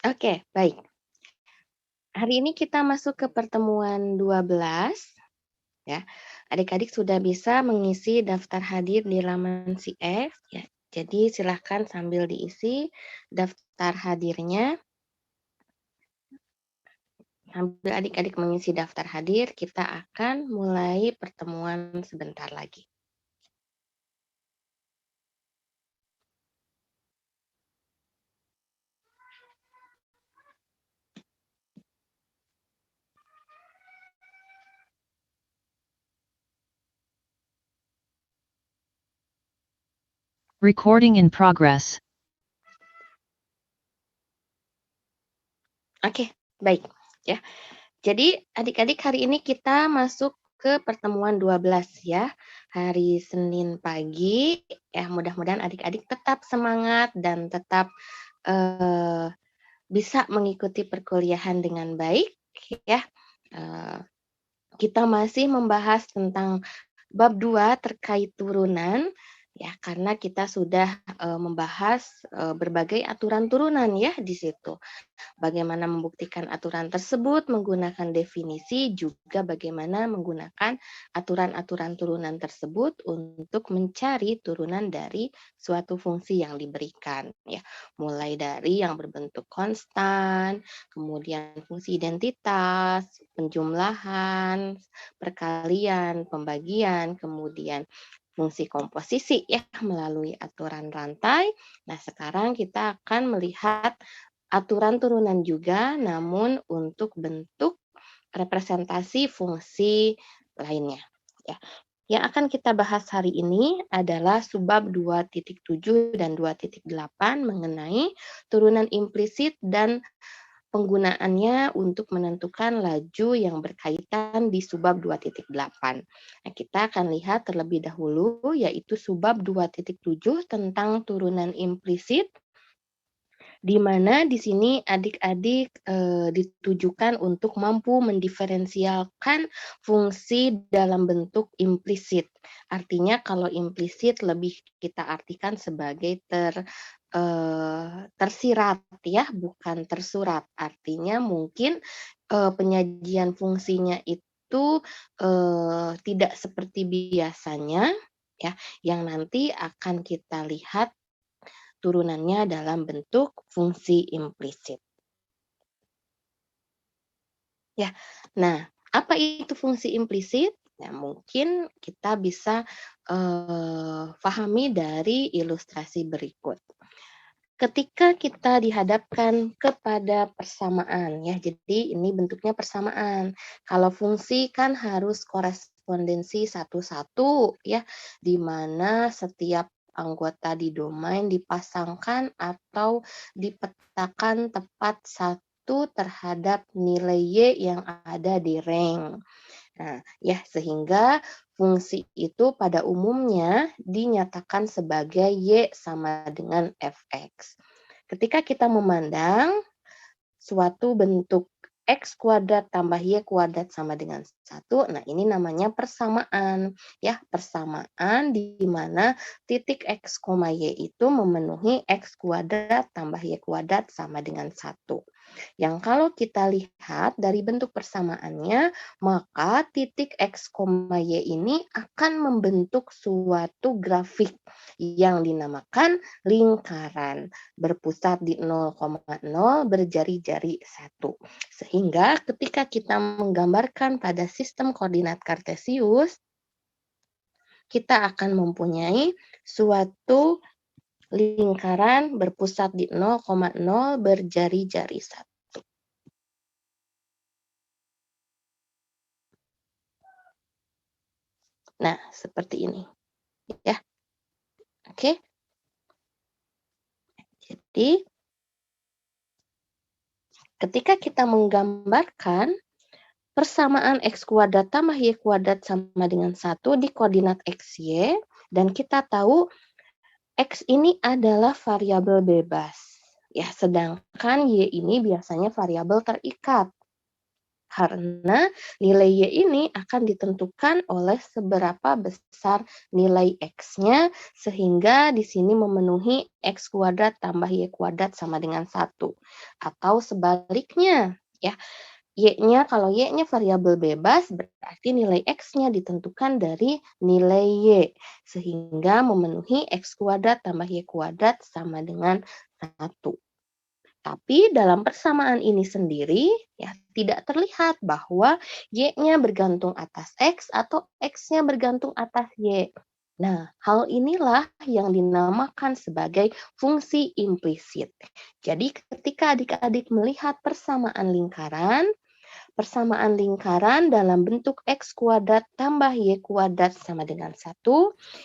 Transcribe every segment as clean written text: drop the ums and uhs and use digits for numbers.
Oke, baik. Hari ini kita masuk ke pertemuan 12, ya. Adik-adik sudah bisa mengisi daftar hadir di laman CF, ya. Jadi silahkan sambil diisi daftar hadirnya. Sambil adik-adik mengisi daftar hadir, kita akan mulai pertemuan sebentar lagi. Recording in progress. Oke, baik, ya. Jadi adik-adik hari ini kita masuk ke pertemuan 12 ya. Hari Senin pagi, ya mudah-mudahan adik-adik tetap semangat dan tetap bisa mengikuti perkuliahan dengan baik ya. Eee, kita masih membahas tentang bab 2 terkait turunan, ya karena kita sudah, membahas, berbagai aturan turunan ya di situ. Bagaimana membuktikan aturan tersebut menggunakan definisi, juga bagaimana menggunakan aturan-aturan turunan tersebut untuk mencari turunan dari suatu fungsi yang diberikan, ya. Mulai dari yang berbentuk konstan, kemudian fungsi identitas, penjumlahan, perkalian, pembagian, kemudian fungsi komposisi ya melalui aturan rantai. Nah, sekarang kita akan melihat aturan turunan juga, namun untuk bentuk representasi fungsi lainnya. Ya. Yang akan kita bahas hari ini adalah subbab 2.7 dan 2.8 mengenai turunan implisit dan penggunaannya untuk menentukan laju yang berkaitan di subbab 2.8. Nah, kita akan lihat terlebih dahulu yaitu subbab 2.7 tentang turunan implisit, di mana di sini adik-adik, ditujukan untuk mampu mendiferensialkan fungsi dalam bentuk implisit. Artinya kalau implisit lebih kita artikan sebagai tersirat ya, bukan tersurat. Artinya mungkin, penyajian fungsinya itu, tidak seperti biasanya ya, yang nanti akan kita lihat turunannya dalam bentuk fungsi implisit. Ya, nah apa itu fungsi implisit? Ya, mungkin kita bisa pahami dari ilustrasi berikut. Ketika kita dihadapkan kepada persamaan, ya, jadi ini bentuknya persamaan. Kalau fungsi kan harus korespondensi satu-satu, ya, di mana setiap anggota di domain dipasangkan atau dipetakan tepat satu terhadap nilai Y yang ada di range. Nah, ya sehingga fungsi itu pada umumnya dinyatakan sebagai Y sama dengan Fx. Ketika kita memandang suatu bentuk X kuadrat tambah Y kuadrat sama dengan 1, nah ini namanya persamaan. Ya, persamaan di mana titik X, Y itu memenuhi X kuadrat tambah Y kuadrat sama dengan 1. Yang kalau kita lihat dari bentuk persamaannya, maka titik X, Y ini akan membentuk suatu grafik yang dinamakan lingkaran berpusat di 0,0 berjari-jari 1. Sehingga ketika kita menggambarkan pada sistem koordinat kartesius, kita akan mempunyai suatu lingkaran berpusat di 0,0 berjari-jari 1. Nah, seperti ini. Ya. Oke. Jadi, ketika kita menggambarkan persamaan X kuadrat tambah Y kuadrat sama dengan 1 di koordinat XY, dan kita tahu X ini adalah variabel bebas. Ya, sedangkan Y ini biasanya variabel terikat. Karena nilai Y ini akan ditentukan oleh seberapa besar nilai X-nya, sehingga di sini memenuhi X kuadrat tambah Y kuadrat sama dengan 1. Atau sebaliknya, ya. Y-nya, kalau Y-nya variabel bebas, berarti nilai X-nya ditentukan dari nilai Y, sehingga memenuhi X kuadrat tambah Y kuadrat sama dengan 1. Tapi dalam persamaan ini sendiri, ya tidak terlihat bahwa Y-nya bergantung atas X atau X-nya bergantung atas Y. Nah, hal inilah yang dinamakan sebagai fungsi implisit. Jadi ketika adik-adik melihat persamaan lingkaran dalam bentuk X kuadrat tambah Y kuadrat sama dengan 1,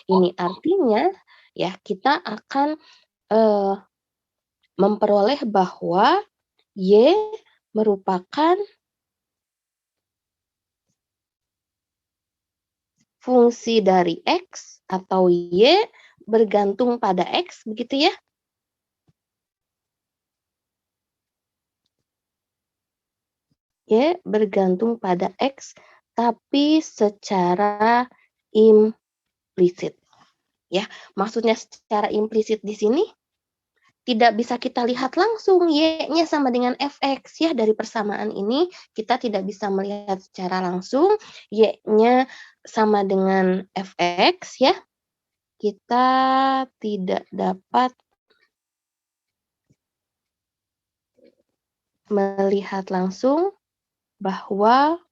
ini artinya ya kita akan memperoleh bahwa Y merupakan fungsi dari X atau Y bergantung pada X, begitu ya? Y bergantung pada X, tapi secara implisit. Ya, maksudnya secara implisit di sini tidak bisa kita lihat langsung Y-nya sama dengan fx ya, dari persamaan ini kita tidak bisa melihat secara langsung Y-nya sama dengan fx ya. Kita tidak dapat melihat langsung bahwa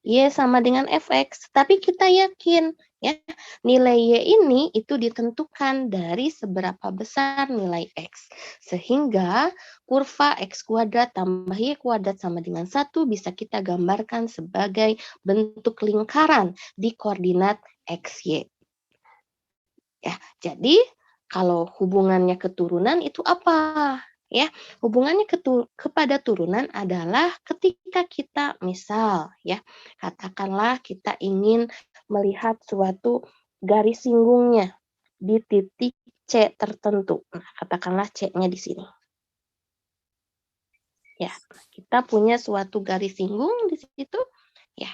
Y sama dengan fx, tapi kita yakin ya, nilai Y ini itu ditentukan dari seberapa besar nilai X. Sehingga kurva X kuadrat tambah Y kuadrat sama dengan 1 bisa kita gambarkan sebagai bentuk lingkaran di koordinat XY. Ya, jadi kalau hubungannya keturunan itu apa? Ya, hubungannya kepada turunan adalah ketika kita misal ya, katakanlah kita ingin melihat suatu garis singgungnya di titik C tertentu. Nah, katakanlah C-nya di sini. Ya, kita punya suatu garis singgung di situ. Ya,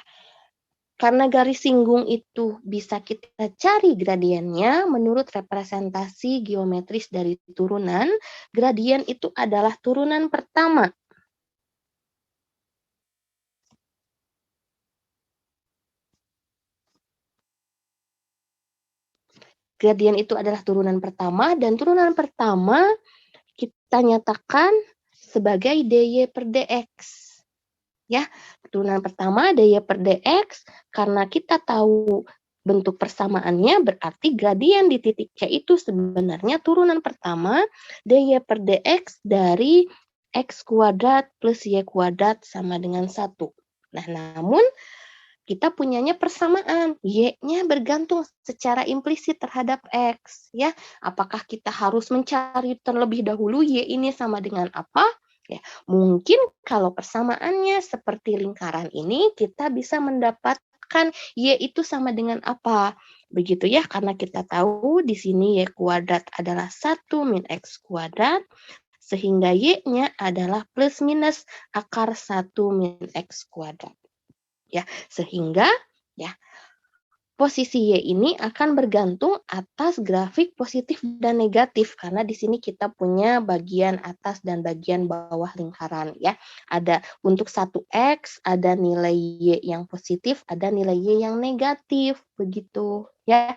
karena garis singgung itu bisa kita cari gradiennya menurut representasi geometris dari turunan, gradien itu adalah turunan pertama. Gradien itu adalah turunan pertama, dan turunan pertama kita nyatakan sebagai dy per dx. Ya, turunan pertama dy per dx, karena kita tahu bentuk persamaannya, berarti gradien di titik C itu sebenarnya turunan pertama dy per dx dari x kuadrat plus y kuadrat sama dengan 1. Nah, namun kita punyanya persamaan, y-nya bergantung secara implisit terhadap x, ya. Apakah kita harus mencari terlebih dahulu y ini sama dengan apa? Ya, mungkin kalau persamaannya seperti lingkaran ini, kita bisa mendapatkan y itu sama dengan apa? Begitu ya, karena kita tahu di sini y kuadrat adalah 1 min x kuadrat, sehingga y-nya adalah plus minus akar 1 min x kuadrat. Ya, sehingga ya posisi Y ini akan bergantung atas grafik positif dan negatif, karena di sini kita punya bagian atas dan bagian bawah lingkaran ya. Ada untuk 1x ada nilai Y yang positif, ada nilai Y yang negatif, begitu ya.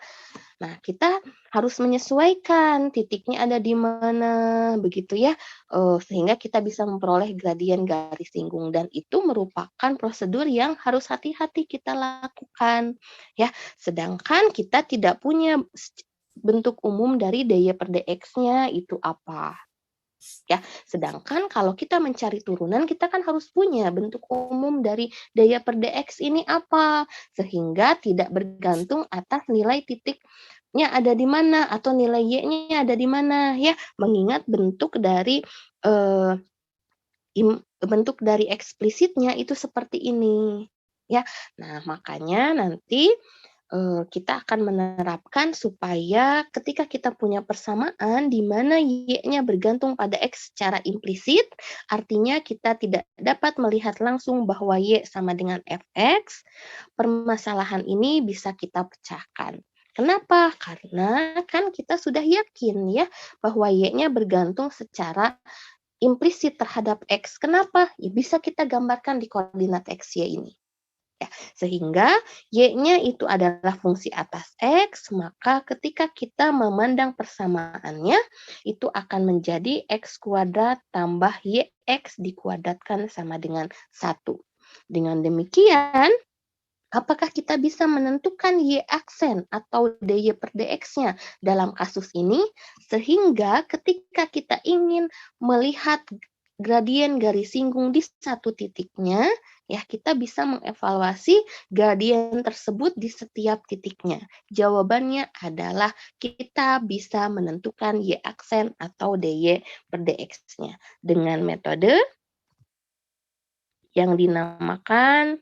Nah, kita harus menyesuaikan titiknya ada di mana, begitu ya, sehingga kita bisa memperoleh gradien garis singgung, dan itu merupakan prosedur yang harus hati-hati kita lakukan, ya. Sedangkan kita tidak punya bentuk umum dari dy per dx-nya itu apa. Ya, sedangkan kalau kita mencari turunan, kita kan harus punya bentuk umum dari dy per dx ini apa, sehingga tidak bergantung atas nilai titiknya ada di mana atau nilai y-nya ada di mana ya, mengingat bentuk dari eksplisitnya itu seperti ini ya. Nah, makanya nanti kita akan menerapkan supaya ketika kita punya persamaan di mana Y-nya bergantung pada X secara implisit, artinya kita tidak dapat melihat langsung bahwa Y sama dengan Fx, permasalahan ini bisa kita pecahkan. Kenapa? Karena kan kita sudah yakin ya bahwa Y-nya bergantung secara implisit terhadap X. Kenapa? Ya bisa kita gambarkan di koordinat X, Y ini. Ya, sehingga Y-nya itu adalah fungsi atas X, maka ketika kita memandang persamaannya, itu akan menjadi X kuadrat tambah YX dikuadratkan sama dengan 1. Dengan demikian, apakah kita bisa menentukan Y aksen atau DY per DX-nya dalam kasus ini, sehingga ketika kita ingin melihat gradien garis singgung di satu titiknya, ya kita bisa mengevaluasi gradien tersebut di setiap titiknya. Jawabannya adalah kita bisa menentukan Y aksen atau DY per DX-nya dengan metode yang dinamakan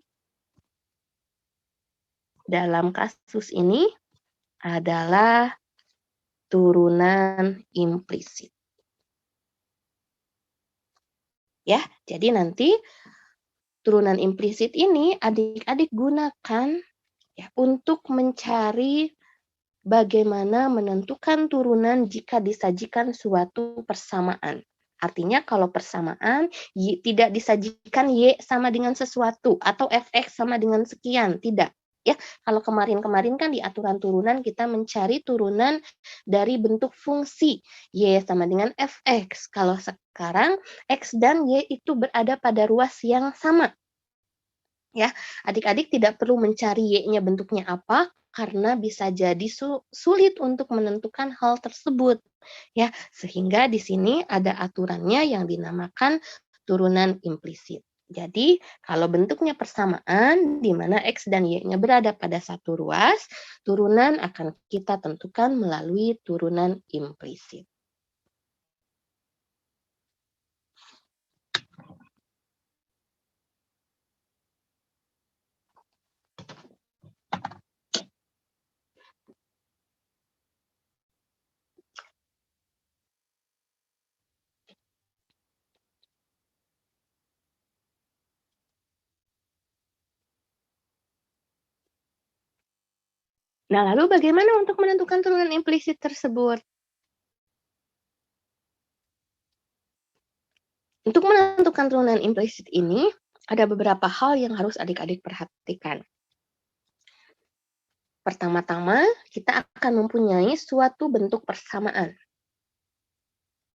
dalam kasus ini adalah turunan implisit. Ya, jadi nanti turunan implisit ini adik-adik gunakan ya untuk mencari bagaimana menentukan turunan jika disajikan suatu persamaan. Artinya kalau persamaan tidak disajikan Y sama dengan sesuatu atau Fx sama dengan sekian, tidak. Ya, kalau kemarin-kemarin kan di aturan turunan kita mencari turunan dari bentuk fungsi Y sama dengan Fx. Kalau sekarang X dan Y itu berada pada ruas yang sama. Ya, adik-adik tidak perlu mencari Y-nya bentuknya apa, karena bisa jadi sulit untuk menentukan hal tersebut. Ya, sehingga di sini ada aturannya yang dinamakan turunan implisit. Jadi, kalau bentuknya persamaan, di mana X dan Y-nya berada pada satu ruas, turunan akan kita tentukan melalui turunan implisit. Nah, lalu bagaimana untuk menentukan turunan implisit tersebut? Untuk menentukan turunan implisit ini, ada beberapa hal yang harus adik-adik perhatikan. Pertama-tama, kita akan mempunyai suatu bentuk persamaan,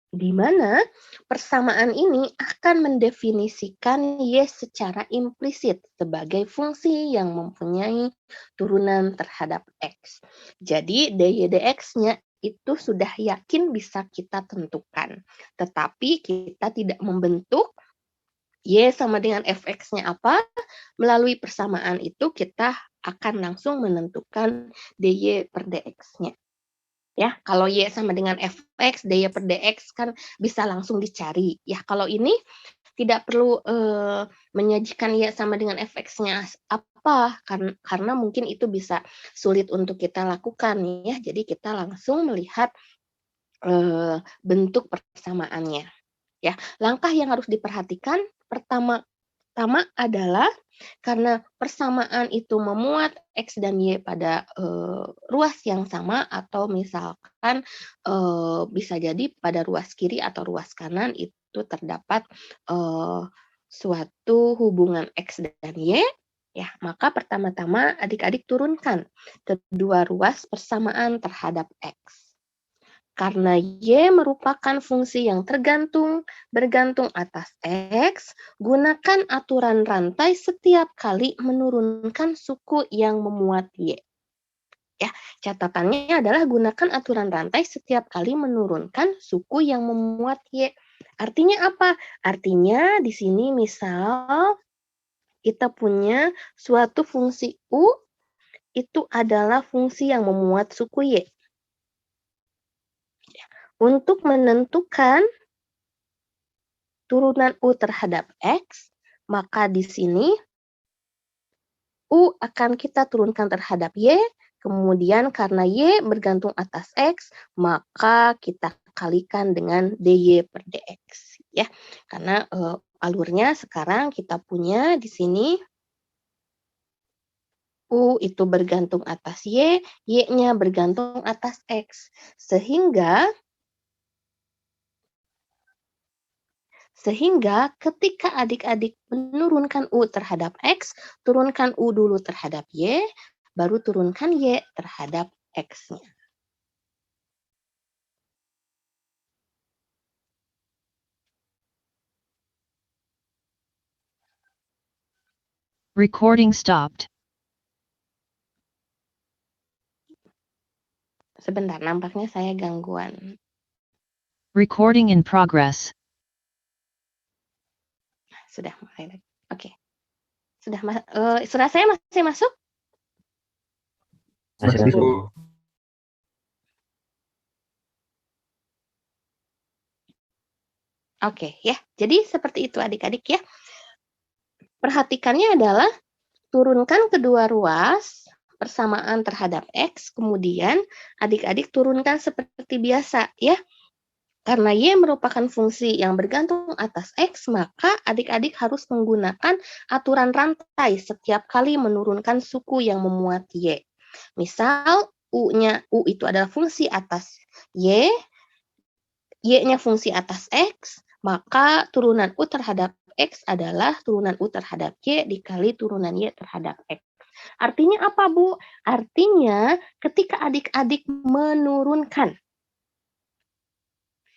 di mana persamaan ini akan mendefinisikan Y secara implisit sebagai fungsi yang mempunyai turunan terhadap X. Jadi, dy dx-nya itu sudah yakin bisa kita tentukan. Tetapi kita tidak membentuk Y sama dengan Fx-nya apa, melalui persamaan itu kita akan langsung menentukan dy per dx-nya. Ya, kalau Y sama dengan Fx, dy per dx kan bisa langsung dicari. Ya, kalau ini tidak perlu menyajikan Y sama dengan Fx-nya apa, karena mungkin itu bisa sulit untuk kita lakukan ya. Jadi kita langsung melihat bentuk persamaannya. Ya, langkah yang harus diperhatikan pertama adalah karena persamaan itu memuat X dan Y pada ruas yang sama, atau misalkan bisa jadi pada ruas kiri atau ruas kanan itu terdapat suatu hubungan X dan Y, ya, maka pertama-tama adik-adik turunkan kedua ruas persamaan terhadap X. Karena Y merupakan fungsi yang bergantung atas X, gunakan aturan rantai setiap kali menurunkan suku yang memuat Y. Ya, catatannya adalah gunakan aturan rantai setiap kali menurunkan suku yang memuat Y. Artinya apa? Artinya di sini misal kita punya suatu fungsi U, itu adalah fungsi yang memuat suku Y. Untuk menentukan turunan U terhadap X, maka di sini U akan kita turunkan terhadap Y, kemudian karena Y bergantung atas X, maka kita kalikan dengan DY per DX. Ya, karena alurnya sekarang kita punya di sini U itu bergantung atas Y, Y-nya bergantung atas X. Sehingga ketika adik-adik menurunkan U terhadap X, turunkan U dulu terhadap Y, baru turunkan Y terhadap X-nya. Recording stopped. Sebentar, nampaknya saya gangguan. Recording in progress. Sudah mulai lagi. Oke. Suara saya masih masuk? Masih masuk. Oke, ya. Jadi seperti itu adik-adik ya. Perhatikannya adalah turunkan kedua ruas persamaan terhadap X, kemudian adik-adik turunkan seperti biasa ya. Karena Y merupakan fungsi yang bergantung atas X, maka adik-adik harus menggunakan aturan rantai setiap kali menurunkan suku yang memuat Y. Misal, U itu adalah fungsi atas Y, Y-nya fungsi atas X, maka turunan U terhadap X adalah turunan U terhadap Y dikali turunan Y terhadap X. Artinya apa, Bu? Artinya ketika adik-adik menurunkan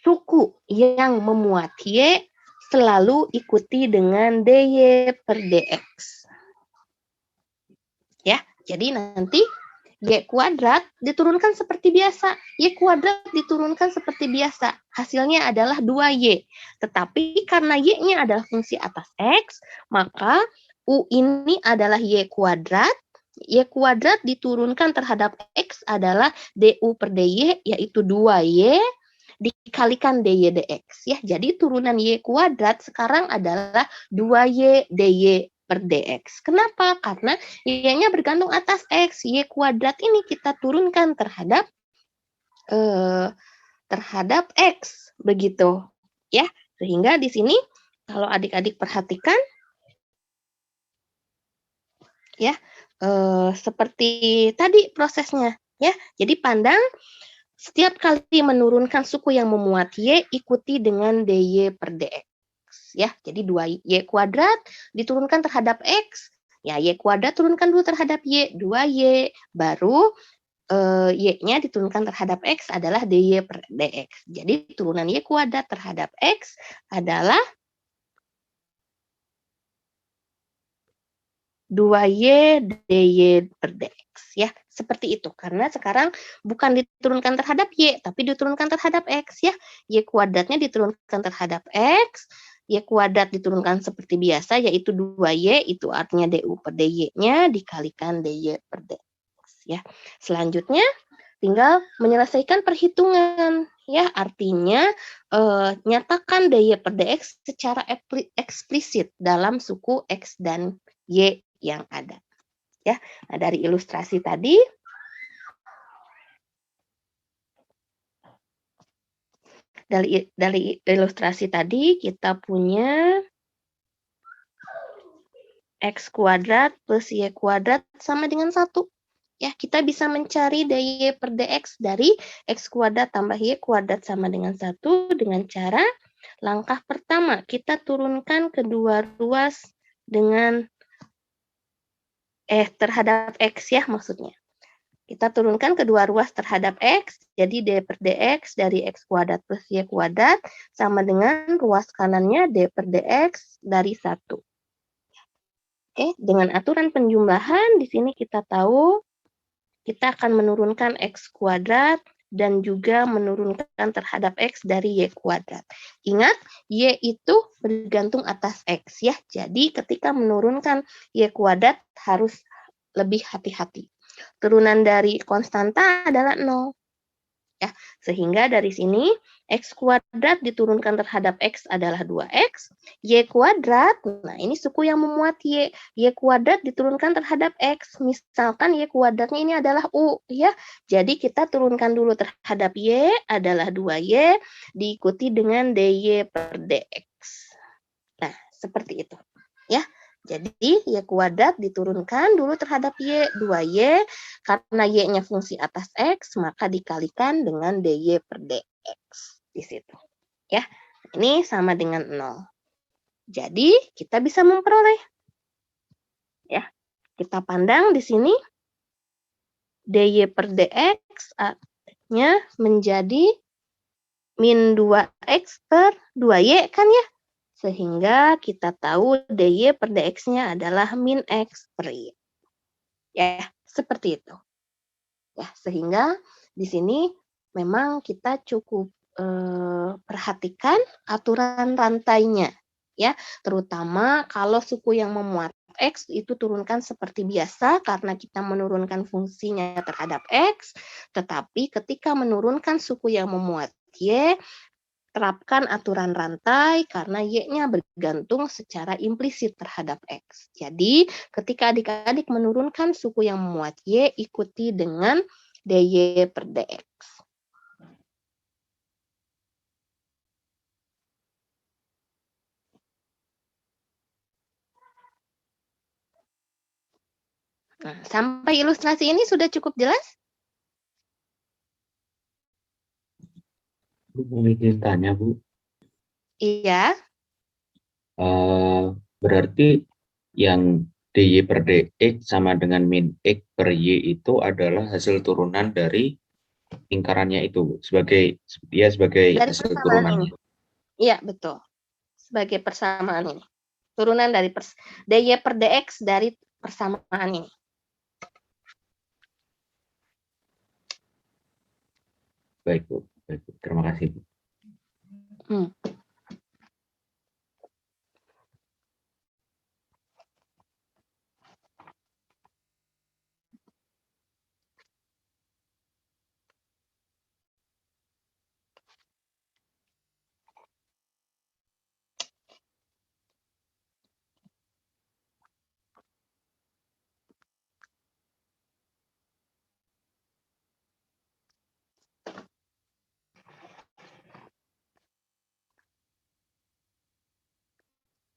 suku yang memuat Y, selalu ikuti dengan DY per DX. Ya, jadi nanti Y kuadrat diturunkan seperti biasa. Y kuadrat diturunkan seperti biasa. Hasilnya adalah 2Y. Tetapi karena Y-nya adalah fungsi atas X, maka U ini adalah Y kuadrat. Y kuadrat diturunkan terhadap X adalah DU per DY, yaitu 2Y dikalikan DY dx. Ya, jadi turunan Y kuadrat sekarang adalah 2Y DY per dx. Kenapa? Karena Y-nya bergantung atas X. Y kuadrat ini kita turunkan terhadap X. Begitu. Ya, sehingga di sini kalau adik-adik perhatikan, ya, seperti tadi prosesnya. Ya, jadi pandang setiap kali menurunkan suku yang memuat Y, ikuti dengan DY per DX. Ya, jadi 2Y kuadrat diturunkan terhadap X, ya Y kuadrat turunkan dulu terhadap Y, 2Y, baru Y-nya diturunkan terhadap X adalah DY per DX. Jadi turunan Y kuadrat terhadap X adalah 2Y DY per DX. Ya, seperti itu. Karena sekarang bukan diturunkan terhadap Y, tapi diturunkan terhadap X. Ya, Y kuadratnya diturunkan terhadap X, Y kuadrat diturunkan seperti biasa, yaitu 2Y, itu artinya DU per DY-nya dikalikan DY per DX. Ya, selanjutnya tinggal menyelesaikan perhitungan. Ya, artinya nyatakan DY per DX secara eksplisit dalam suku X dan Y yang ada. Ya, nah, dari ilustrasi tadi kita punya X kuadrat plus Y kuadrat sama dengan 1. Ya, kita bisa mencari DY per DX dari X kuadrat tambah Y kuadrat sama dengan 1 dengan cara langkah pertama, kita turunkan kedua ruas dengan terhadap X ya maksudnya. Kita turunkan kedua ruas terhadap X, jadi D per DX dari X kuadrat plus Y kuadrat sama dengan ruas kanannya D per DX dari 1. Oke, dengan aturan penjumlahan, di sini kita tahu kita akan menurunkan X kuadrat dan juga menurunkan terhadap X dari Y kuadrat. Ingat, Y itu bergantung atas X ya, jadi ketika menurunkan Y kuadrat harus lebih hati-hati. Turunan dari konstanta adalah 0. Ya, sehingga dari sini X kuadrat diturunkan terhadap X adalah 2X, Y kuadrat, nah ini suku yang memuat Y kuadrat diturunkan terhadap X, misalkan Y kuadratnya ini adalah U, ya. Jadi kita turunkan dulu terhadap Y adalah 2Y, diikuti dengan DY per DX. Nah, seperti itu, ya. Jadi, Y kuadrat diturunkan dulu terhadap Y, 2Y, karena Y-nya fungsi atas X, maka dikalikan dengan DY per DX. Di situ. Ya, ini sama dengan 0. Jadi, kita bisa memperoleh. Ya, kita pandang di sini, DY per DX-nya menjadi min 2X per 2Y, kan ya? Sehingga kita tahu DY per DX-nya adalah min X per Y. Ya, seperti itu. Ya, sehingga di sini memang kita cukup perhatikan aturan rantainya, ya, terutama kalau suku yang memuat X itu turunkan seperti biasa karena kita menurunkan fungsinya terhadap X, tetapi ketika menurunkan suku yang memuat Y, terapkan aturan rantai karena Y-nya bergantung secara implisit terhadap X. Jadi, ketika adik-adik menurunkan suku yang memuat Y, ikuti dengan DY per DX. Nah, sampai ilustrasi ini sudah cukup jelas? Bu, mau izin tanya, Bu. Iya. Berarti yang DY per DX sama dengan min X per Y itu adalah hasil turunan dari lingkarannya itu, Bu. Sebagai Dari hasil persamaan turunannya. ini. Iya, betul. Sebagai persamaan ini. Turunan dari DY per DX dari persamaan ini. Baik, Bu. Baik, Bu. Terima kasih, Bu.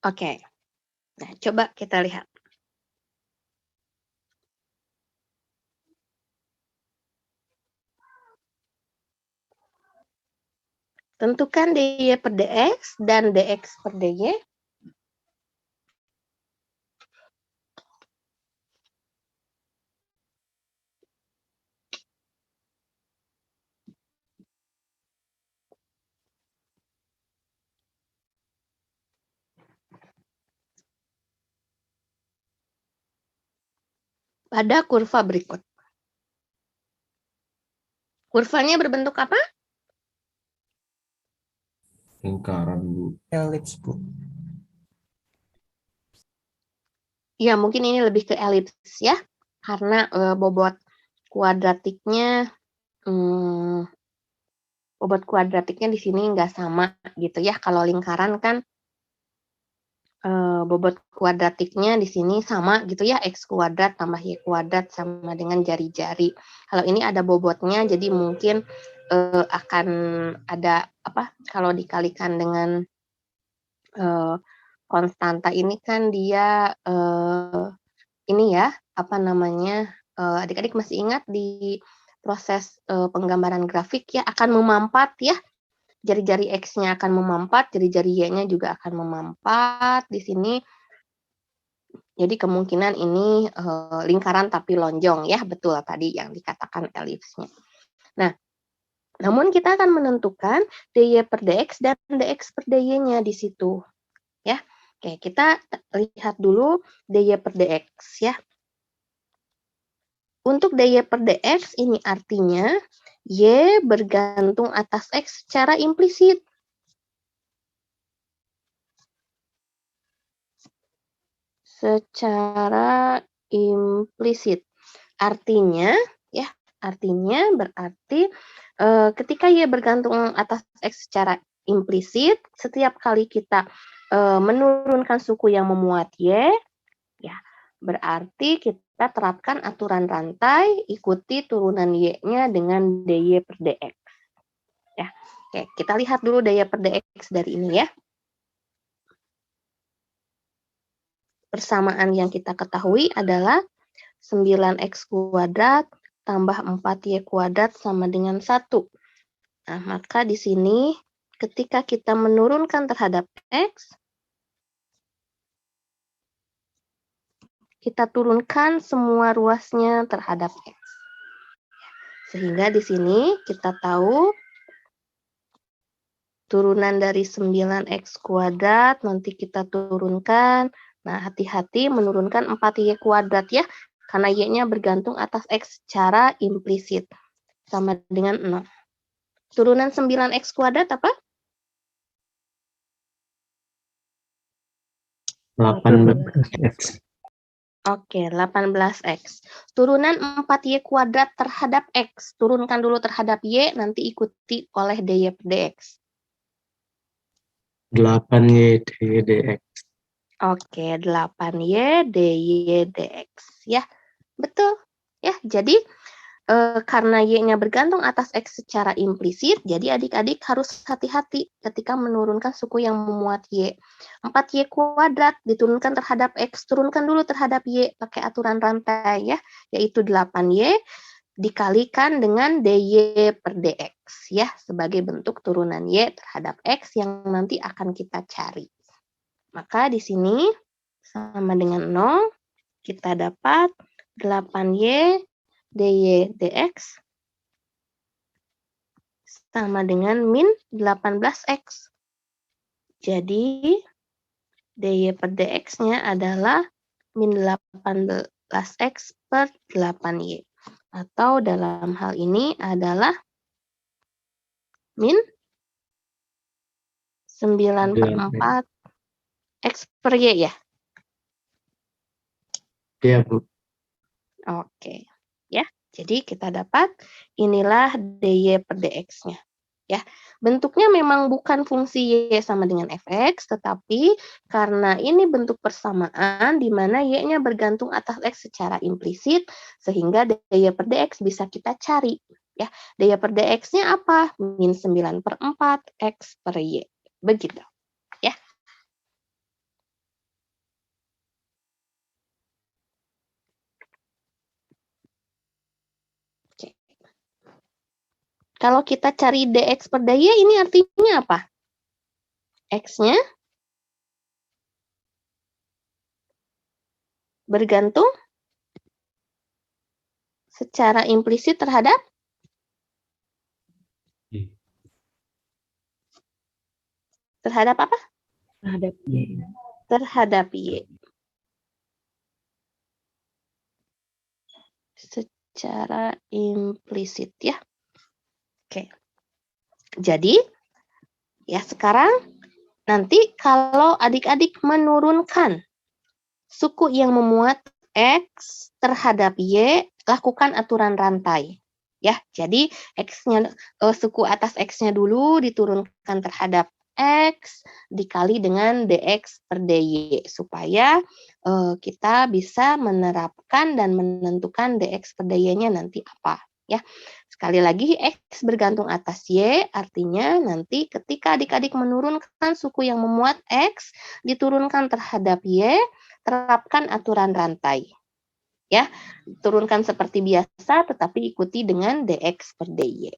Oke. Nah, coba kita lihat. Tentukan DY per DX dan DX per DY. Pada kurva berikut. Kurvanya berbentuk apa? Lingkaran, Bu. Elips, Bu. Ya, mungkin ini lebih ke elips ya, karena bobot kuadratiknya di sini nggak sama gitu ya. Kalau lingkaran kan bobot kuadratiknya di sini sama gitu ya, X kuadrat tambah Y kuadrat sama dengan jari-jari. Kalau ini ada bobotnya, jadi mungkin akan ada apa, kalau dikalikan dengan konstanta ini kan dia ini ya, apa namanya, adik-adik masih ingat di proses penggambaran grafik ya, akan memampat ya, jari-jari X-nya akan memampat, jari-jari Y-nya juga akan memampat di sini. Jadi kemungkinan ini lingkaran tapi lonjong ya, betul tadi yang dikatakan elipsnya. Nah, namun kita akan menentukan DY per DX dan DX per DY-nya di situ. Ya. Oke, kita lihat dulu DY per DX ya. Untuk DY per DX ini artinya Y bergantung atas X secara implisit. Secara implisit. Artinya berarti ketika Y bergantung atas X secara implisit, setiap kali kita menurunkan suku yang memuat Y, ya, berarti kita terapkan aturan rantai, ikuti turunan Y-nya dengan DY per DX. Ya, oke, kita lihat dulu DY per DX dari ini ya. Persamaan yang kita ketahui adalah 9X kuadrat tambah 4Y kuadrat sama dengan 1. Nah, maka di sini ketika kita menurunkan terhadap X, kita turunkan semua ruasnya terhadap X. Sehingga di sini kita tahu turunan dari 9X kuadrat nanti kita turunkan. Nah, hati-hati menurunkan 4Y kuadrat ya, karena Y-nya bergantung atas X secara implisit. Sama dengan 0. Turunan 9X kuadrat apa? 18X. Oke, 18X. Turunan 4Y kuadrat terhadap X. Turunkan dulu terhadap Y, nanti ikuti oleh DY per DX. 8Y DY DX. Oke, 8Y DY DX. Ya, betul. Ya, jadi karena Y-nya bergantung atas X secara implisit, jadi adik-adik harus hati-hati ketika menurunkan suku yang memuat Y. 4Y kuadrat diturunkan terhadap X, turunkan dulu terhadap Y pakai aturan rantai ya, yaitu 8Y dikalikan dengan DY per DX ya, sebagai bentuk turunan Y terhadap X yang nanti akan kita cari. Maka di sini sama dengan 0, kita dapat 8Y DY DX sama dengan min 18X. Jadi, DY per DX-nya adalah min 18X per 8Y. Atau dalam hal ini adalah min 9 per 4 X per Y ya? Iya, Bu. Oke. Ya, jadi kita dapat inilah DY per DX-nya. Ya, bentuknya memang bukan fungsi Y sama dengan fx, tetapi karena ini bentuk persamaan di mana Y-nya bergantung atas X secara implisit, sehingga DY per DX bisa kita cari. Ya, DY per DX-nya apa? Min 9 per 4 X per Y. Begitu. Ya. Kalau kita cari DX per DY, ini artinya apa? X-nya bergantung secara implisit terhadap apa? Terhadap Y. Terhadap Y. Secara implisit ya. Oke. Jadi, ya sekarang nanti kalau adik-adik menurunkan suku yang memuat X terhadap Y, lakukan aturan rantai. Ya, jadi X-nya suku atas X-nya dulu diturunkan terhadap X dikali dengan DX per DY supaya kita bisa menerapkan dan menentukan DX per DY-nya nanti apa. Ya, sekali lagi X bergantung atas Y, artinya nanti ketika adik-adik menurunkan suku yang memuat X diturunkan terhadap Y, terapkan aturan rantai. Ya, turunkan seperti biasa tetapi ikuti dengan DX per DY.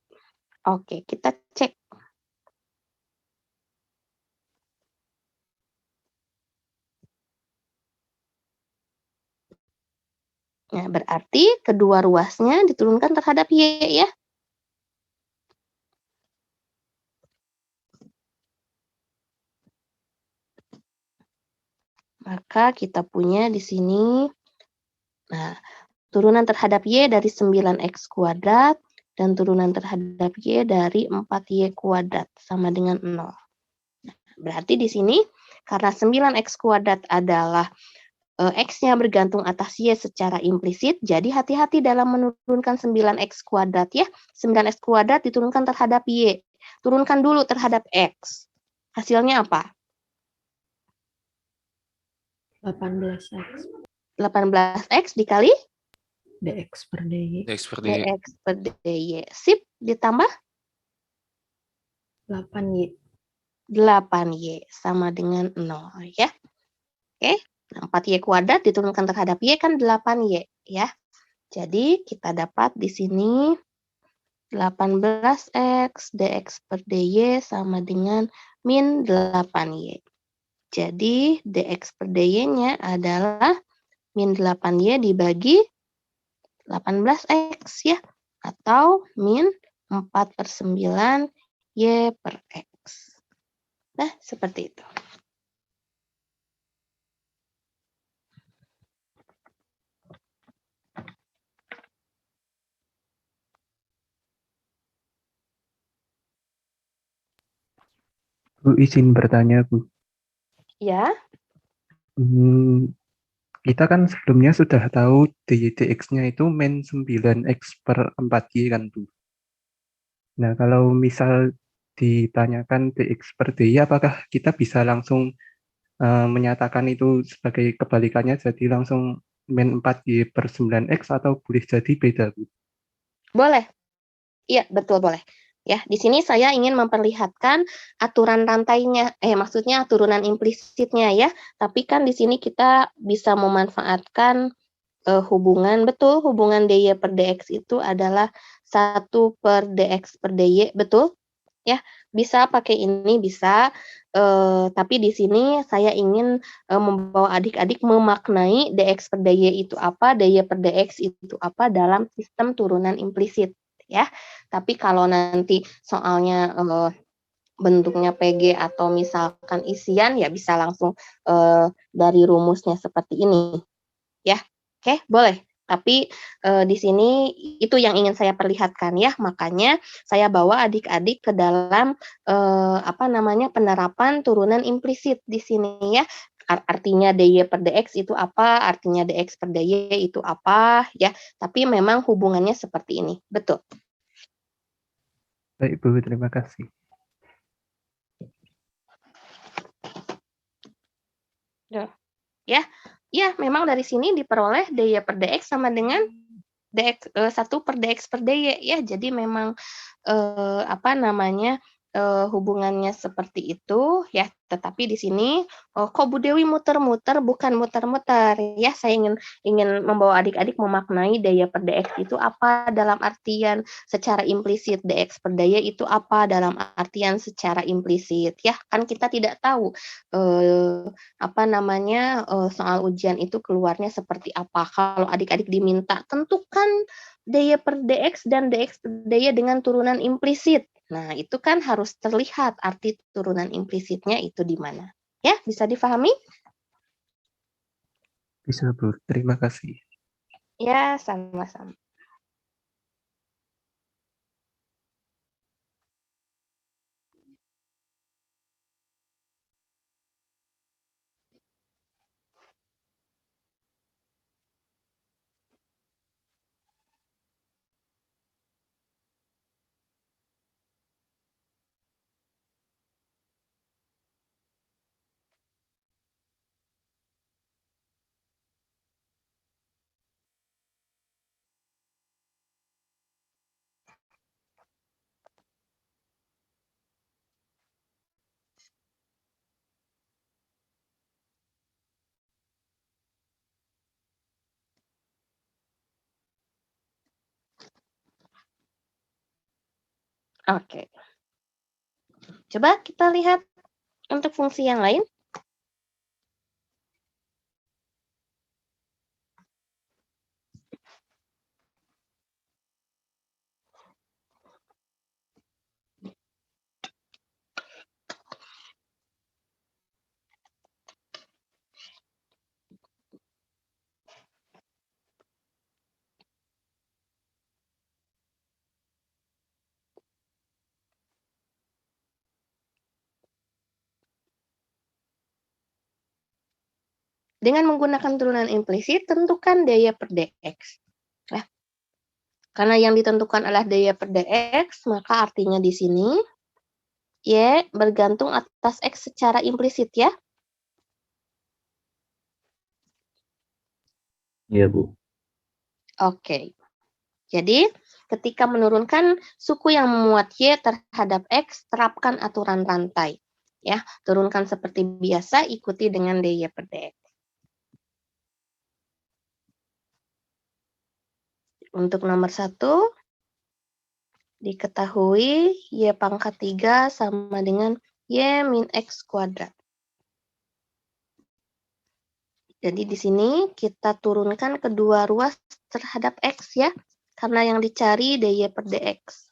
Oke, kita cek. Nah, berarti kedua ruasnya diturunkan terhadap Y ya. Maka kita punya di sini, nah, turunan terhadap Y dari 9X kuadrat dan turunan terhadap Y dari 4Y kuadrat sama dengan 0. Nah, berarti di sini karena 9X kuadrat adalah X-nya bergantung atas Y secara implisit, jadi hati-hati dalam menurunkan 9X kuadrat ya. 9X kuadrat diturunkan terhadap Y. Turunkan dulu terhadap X. Hasilnya apa? 18X 18X dikali dx per dy X per dy. dx per dy. Sip, ditambah 8y 8y sama dengan 0 ya. Oke, 4y kuadrat diturunkan terhadap y kan 8y ya. Jadi kita dapat di sini 18x dx per dy sama dengan min 8y. Jadi dx per dy-nya adalah min 8y dibagi 18x ya. Atau min 4/9 y per x. Nah, seperti itu. Bu, izin bertanya, Bu. Ya, Kita kan sebelumnya sudah tahu dx-nya itu min 9x per 4y kan, Bu. Nah, kalau misal ditanyakan dx per dy, apakah kita bisa langsung menyatakan itu sebagai kebalikannya, jadi langsung min 4y per 9x, atau boleh jadi beda, Bu? boleh. Iya, betul boleh. Ya, di sini saya ingin memperlihatkan aturan rantainya, maksudnya turunan implisitnya ya. Tapi kan di sini kita bisa memanfaatkan hubungan, betul, hubungan dy per dx itu adalah 1 per dx per dy, betul? Ya, bisa pakai ini, bisa. Tapi di sini saya ingin membawa adik-adik memaknai dx per dy itu apa, dy per dx itu apa dalam sistem turunan implisit ya. Tapi kalau nanti soalnya bentuknya PG atau misalkan isian ya bisa langsung dari rumusnya seperti ini ya. Oke, boleh. Tapi di sini itu yang ingin saya perlihatkan ya. Makanya saya bawa adik-adik ke dalam penerapan turunan implisit di sini ya. Artinya dy per dx itu apa, artinya dx per dy itu apa ya. Tapi memang hubungannya seperti ini. Betul. Baik, Bu, terima kasih. Ya. Ya, memang dari sini diperoleh dy per dx sama dengan dx 1 per dx per dy ya. Jadi memang hubungannya seperti itu ya. Tetapi di sini kok Bu Dewi muter-muter, bukan muter-muter ya. Saya ingin membawa adik-adik memaknai dy per dx itu apa dalam artian secara implisit, dx per dy itu apa dalam artian secara implisit ya. Kan kita tidak tahu soal ujian itu keluarnya seperti apa. Kalau adik-adik diminta tentukan dy per dx dan dx per dy dengan turunan implisit. Nah, itu kan harus terlihat arti turunan implisitnya itu di mana. Ya, bisa difahami? Bisa, Bu. Terima kasih. Ya, sama-sama. Oke. Coba kita lihat untuk fungsi yang lain. Dengan menggunakan turunan implisit, tentukan daya per dx. Ya. Karena yang ditentukan adalah daya per dx, maka artinya di sini Y bergantung atas X secara implisit ya. Iya, Bu. Oke. Jadi, ketika menurunkan suku yang memuat Y terhadap X, terapkan aturan rantai. Ya, turunkan seperti biasa, ikuti dengan dY per dx. Untuk nomor 1, diketahui Y pangkat 3 sama dengan Y min X kuadrat. Jadi di sini kita turunkan kedua ruas terhadap X ya, karena yang dicari dY per dx.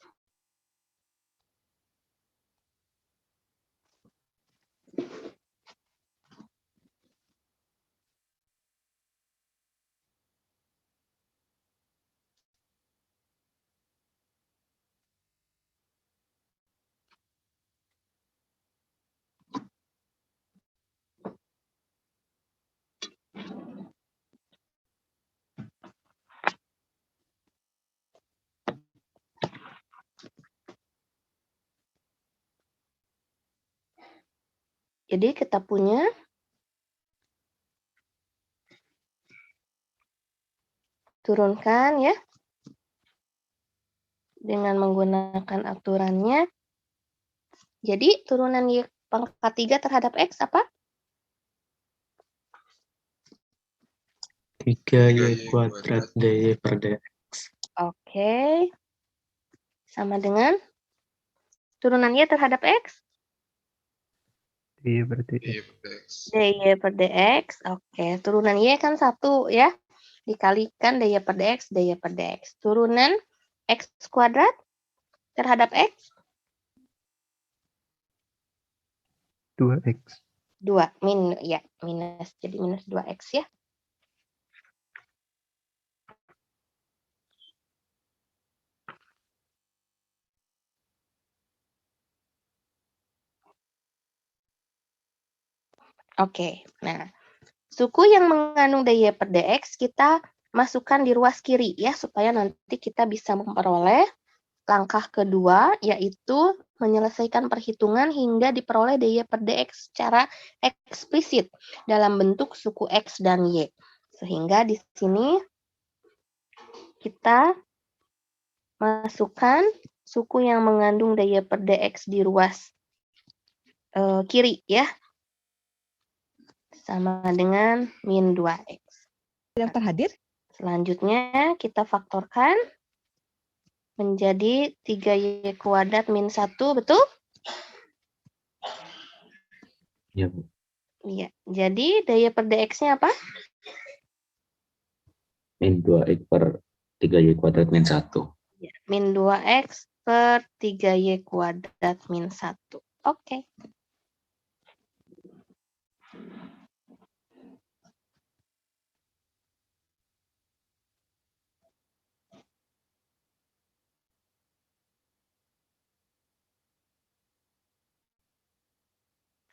Jadi kita punya turunkan ya dengan menggunakan aturannya. Jadi turunan Y pangkat 3 terhadap X apa? 3Y kuadrat dY per dx. Oke. Sama dengan turunan Y terhadap X? dY per dx. dY per dx. Oke, turunan Y kan 1 ya. Dikalikan dY per dx, dY per dx. Turunan X kuadrat terhadap X? 2x. 2. Minus. Jadi minus 2x ya. Oke, nah suku yang mengandung dY per dx kita masukkan di ruas kiri ya, supaya nanti kita bisa memperoleh langkah kedua, yaitu menyelesaikan perhitungan hingga diperoleh dY per dx secara eksplisit dalam bentuk suku X dan Y. Sehingga di sini kita masukkan suku yang mengandung dY per dx di ruas kiri ya. Sama dengan min 2x. Yang terhadir? Selanjutnya kita faktorkan menjadi 3Y kuadrat min 1, betul? Iya, Bu. Iya. Jadi daya per dx-nya apa? Min 2x per 3y kuadrat min 1. Ya, min 2x per 3y kuadrat min 1. Oke.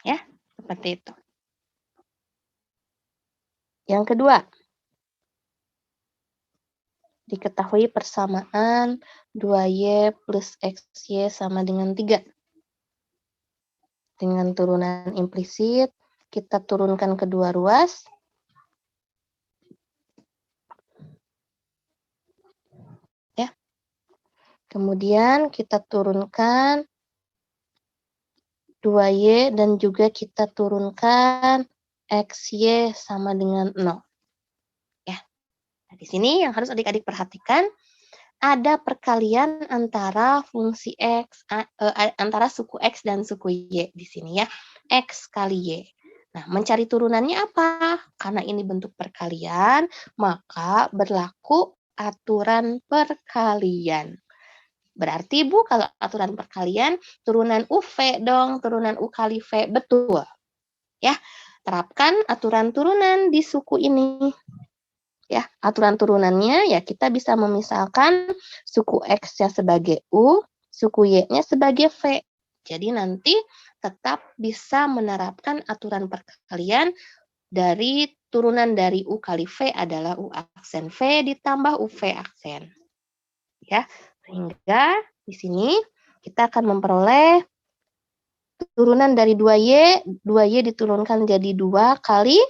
Ya, seperti itu. Yang kedua, diketahui persamaan 2y plus xy sama dengan 3. Dengan turunan implisit, kita turunkan kedua ruas. Ya. Kemudian kita turunkan 2y dan juga kita turunkan xy sama dengan 0. Ya. Nah, di sini yang harus adik-adik perhatikan, ada perkalian antara fungsi x, antara suku x dan suku y di sini ya. X kali y. Nah, mencari turunannya apa? Karena ini bentuk perkalian, maka berlaku aturan perkalian. Berarti Bu, kalau aturan perkalian, turunan UV dong, turunan U kali V, betul. Ya, terapkan aturan turunan di suku ini. Ya, aturan turunannya ya kita bisa memisalkan suku X-nya sebagai U, suku Y-nya sebagai V. Jadi nanti tetap bisa menerapkan aturan perkalian dari turunan dari U kali V adalah U aksen V ditambah UV aksen. Ya, sehingga di sini kita akan memperoleh turunan dari 2Y diturunkan jadi 2 kali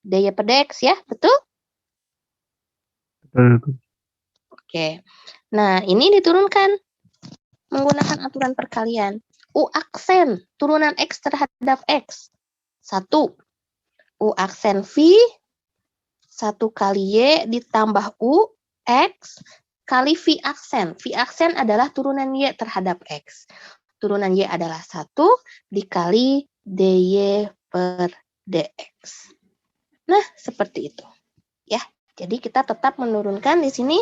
DY per DX ya, betul? Betul, Bu. Oke. Nah, ini diturunkan menggunakan aturan perkalian. U aksen turunan X terhadap X. 1. U aksen V 1 kali Y ditambah U X kali V aksen. V aksen adalah turunan Y terhadap X. Turunan Y adalah 1 dikali DY per DX. Nah, seperti itu. Ya, jadi kita tetap menurunkan di sini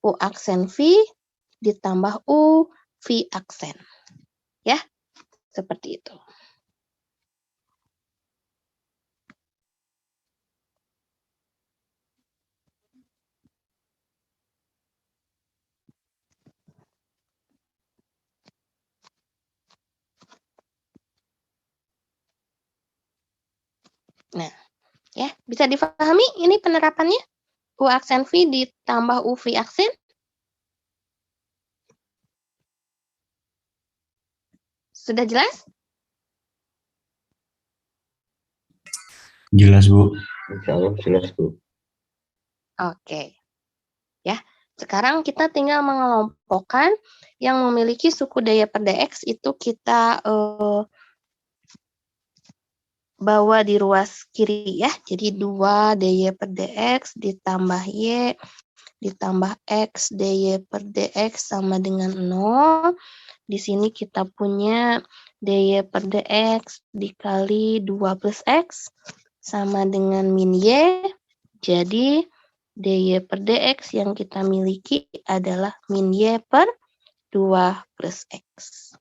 U aksen V ditambah U V aksen. Ya, seperti itu. Nah, ya, bisa difahami ini penerapannya? U aksen V ditambah U V aksen. Sudah jelas? Jelas, Bu. Insya Allah jelas, Bu. Oke. Ya, sekarang kita tinggal mengelompokkan yang memiliki suku daya per dx itu kita bawa di ruas kiri ya. Jadi 2 dy per dx ditambah y ditambah x dy per dx sama dengan 0. Di sini kita punya dy per dx dikali 2 plus x sama dengan min y. Jadi dy per dx yang kita miliki adalah min y per 2 plus x.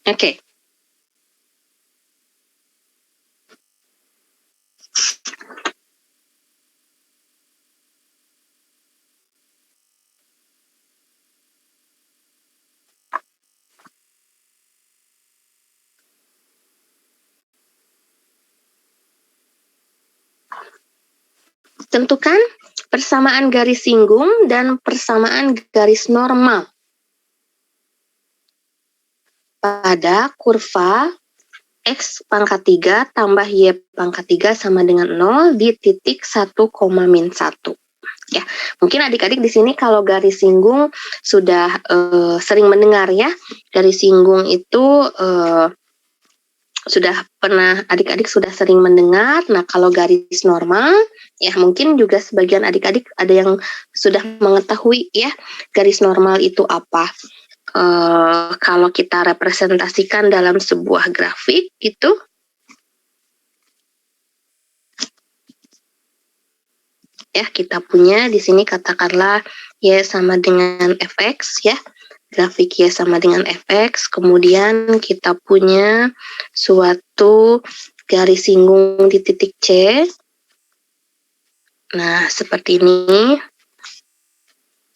Oke. Tentukan persamaan garis singgung dan persamaan garis normal pada kurva X pangkat 3 tambah Y pangkat 3 sama dengan 0 di titik 1, min 1. Ya, mungkin adik-adik di sini kalau garis singgung sudah sering mendengar ya. Garis singgung itu sudah pernah adik-adik sudah sering mendengar. Nah, kalau garis normal ya mungkin juga sebagian adik-adik ada yang sudah mengetahui ya garis normal itu apa. Kalau kita representasikan dalam sebuah grafik gitu, ya kita punya di sini katakanlah Y sama dengan fx ya, grafik Y sama dengan fx, kemudian kita punya suatu garis singgung di titik C. Nah, seperti ini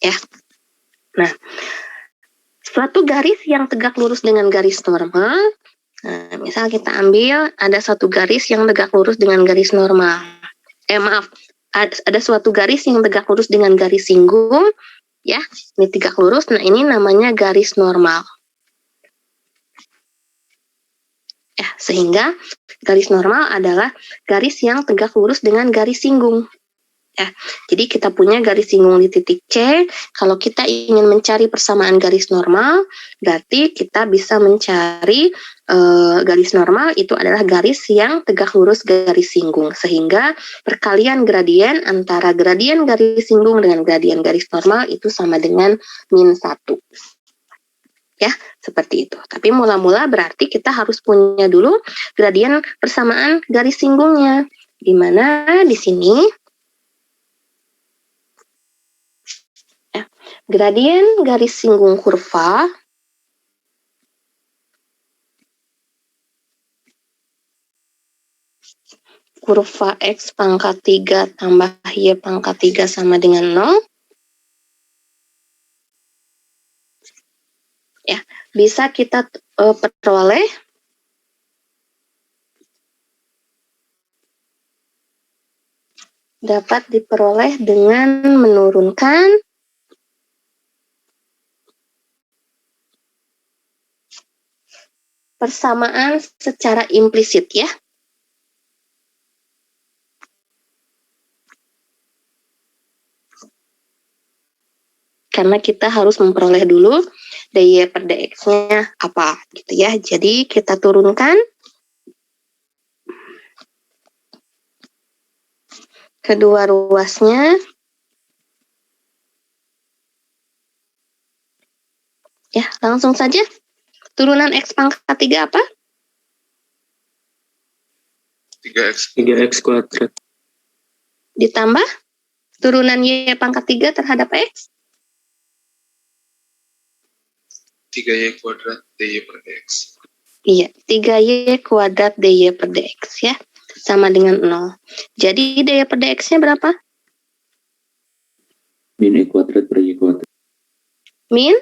ya. Nah, suatu garis yang tegak lurus dengan garis normal. Nah, misal kita ambil ada satu garis yang tegak lurus dengan garis normal. Ada suatu garis yang tegak lurus dengan garis singgung Ya, ini tegak lurus. Nah, ini namanya garis normal. Ya, sehingga garis normal adalah garis yang tegak lurus dengan garis singgung. Ya, jadi kita punya garis singgung di titik C. Kalau kita ingin mencari persamaan garis normal, berarti kita bisa mencari garis normal itu adalah garis yang tegak lurus garis singgung. Sehingga perkalian gradien antara gradien garis singgung dengan gradien garis normal itu sama dengan -1. Ya, seperti itu. Tapi mula-mula berarti kita harus punya dulu gradien persamaan garis singgungnya. Di mana di sini ya, gradien garis singgung kurva X pangkat 3 tambah Y pangkat 3 sama dengan 0. Ya, bisa kita peroleh dapat diperoleh dengan menurunkan persamaan secara implisit ya. Karena kita harus memperoleh dulu dy per dx-nya apa gitu ya. Jadi kita turunkan kedua ruasnya. Ya, langsung saja. Turunan x pangkat 3 apa? 3x kuadrat. Ditambah turunan y pangkat 3 terhadap x. 3y kuadrat dy per dx. Iya, 3y kuadrat dy per dx ya. Sama dengan 0. Jadi dy per dx-nya berapa? Min x kuadrat per y kuadrat. Min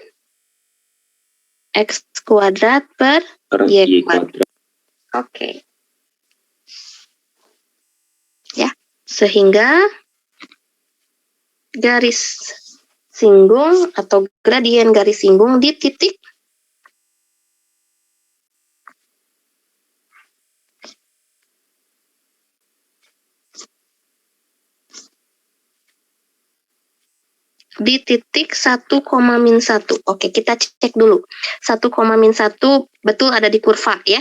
x kuadrat per y kuadrat. Oke. Ya, sehingga garis singgung atau gradien garis singgung di titik di titik 1, -1. Oke, kita cek dulu. 1, -1 betul ada di kurva ya.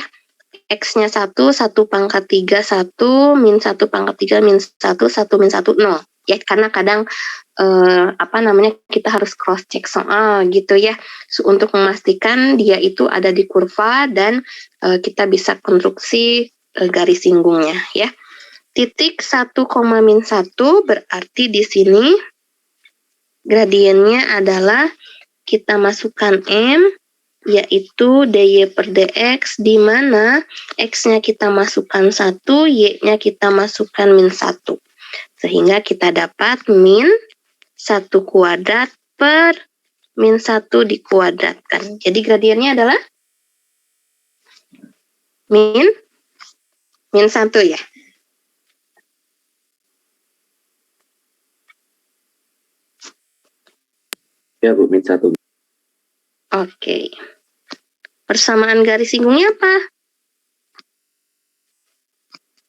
X-nya 1, 1 pangkat 3, 1, -1 pangkat 3, -1, 1, -1, 0. Ya, karena kadang kita harus cross check soal gitu ya, untuk memastikan dia itu ada di kurva dan kita bisa konstruksi garis singgungnya ya. Titik 1, -1 berarti di sini gradiennya adalah kita masukkan M, yaitu dy per dx, di mana x-nya kita masukkan 1, y-nya kita masukkan -1. Sehingga kita dapat min 1 kuadrat per -1 dikuadratkan. Jadi gradiennya adalah min 1 ya. Ya, Bu, min 1. Oke. Persamaan garis singgungnya apa?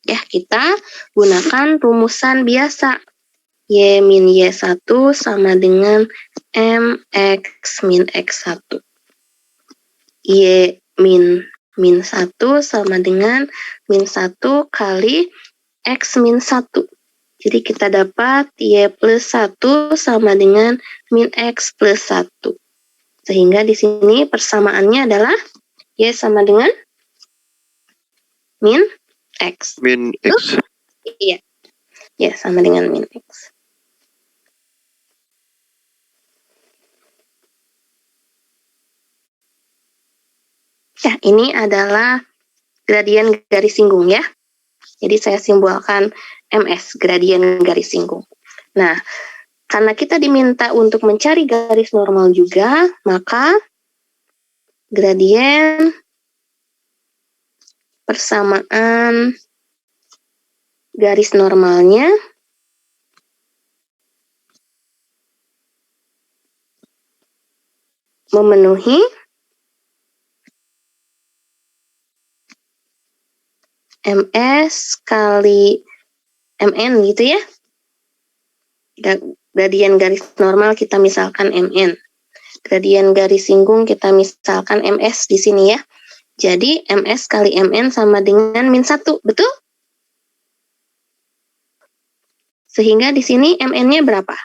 Ya, kita gunakan rumusan biasa. Y min Y1 sama dengan MX min X1. Y min 1 sama dengan -1 kali X min 1. Jadi kita dapat Y plus 1 sama dengan min X plus 1. Sehingga di sini persamaannya adalah Y sama dengan min X. Min x. Iya. Ya, sama dengan min X. Ya, ini adalah gradien garis singgung ya. Jadi saya simbolkan MS, gradien garis singgung. Nah, karena kita diminta untuk mencari garis normal juga, maka gradien persamaan garis normalnya memenuhi MS kali MN gitu ya. Gradien garis normal kita misalkan MN. Gradien garis singgung kita misalkan MS di sini ya. Jadi MS kali MN sama dengan min 1, betul? Sehingga di sini MN-nya berapa?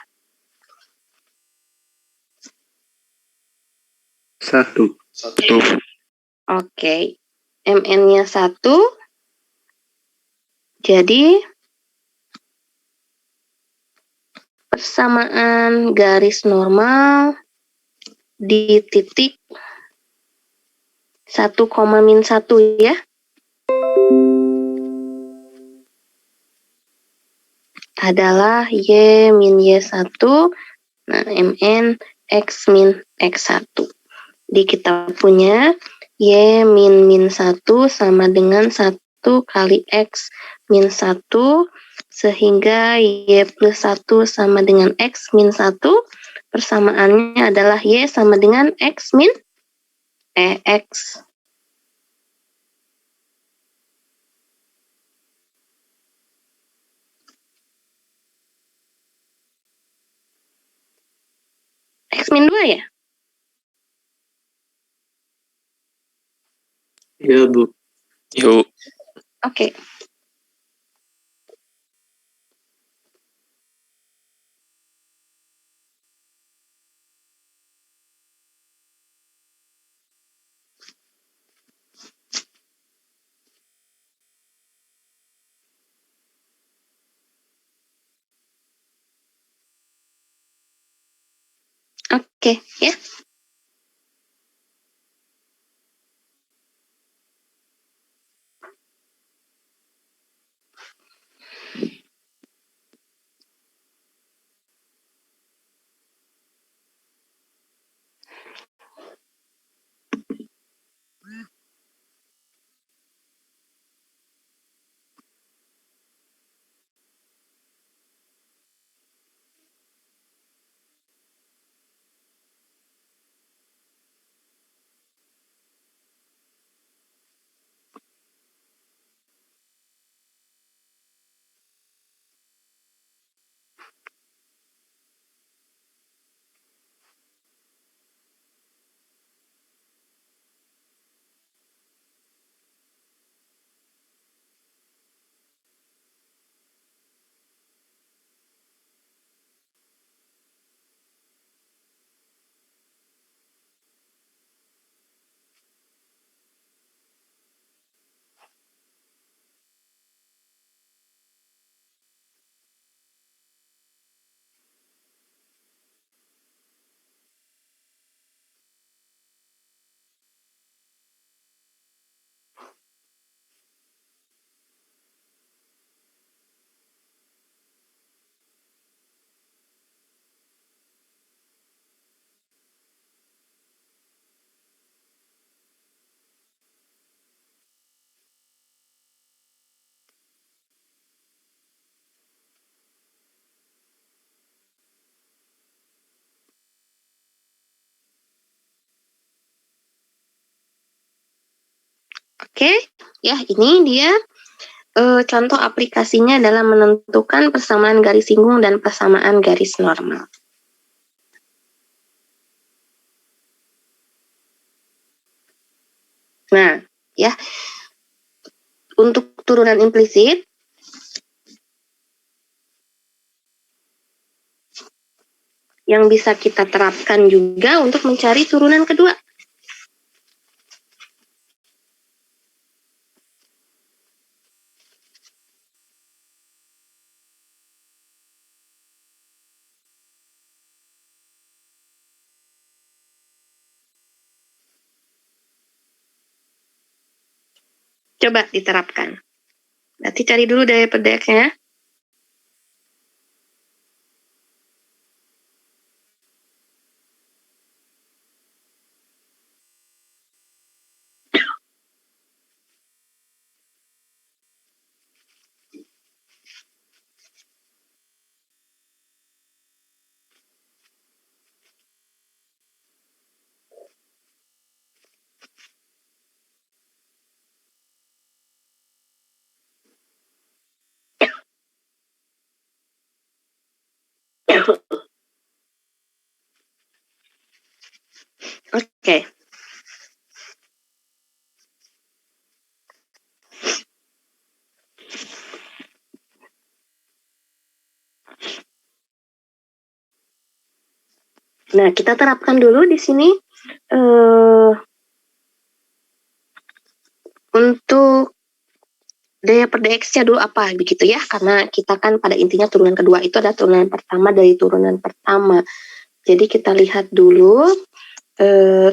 1. Oke. MN-nya 1. Jadi persamaan garis normal di titik 1, min 1 ya. Adalah Y min Y1. Nah, MN X min X1. Di kita punya Y min min 1 sama dengan 1 kali X min 1. Sehingga Y plus 1 sama dengan X min 1. Persamaannya adalah Y sama dengan X min X. X min 2 ya? Iya, Bu. Yuk. Oke. Oke, ya. Oke, ya ini dia contoh aplikasinya dalam menentukan persamaan garis singgung dan persamaan garis normal. Nah, ya, untuk turunan implisit, yang bisa kita terapkan juga untuk mencari turunan kedua. Coba diterapkan. Nanti cari dulu daya pendeknya. Oke. Nah, kita terapkan dulu di sini untuk daya per dx-nya dulu apa begitu ya, karena kita kan pada intinya turunan kedua itu adalah turunan pertama dari turunan pertama. Jadi kita lihat dulu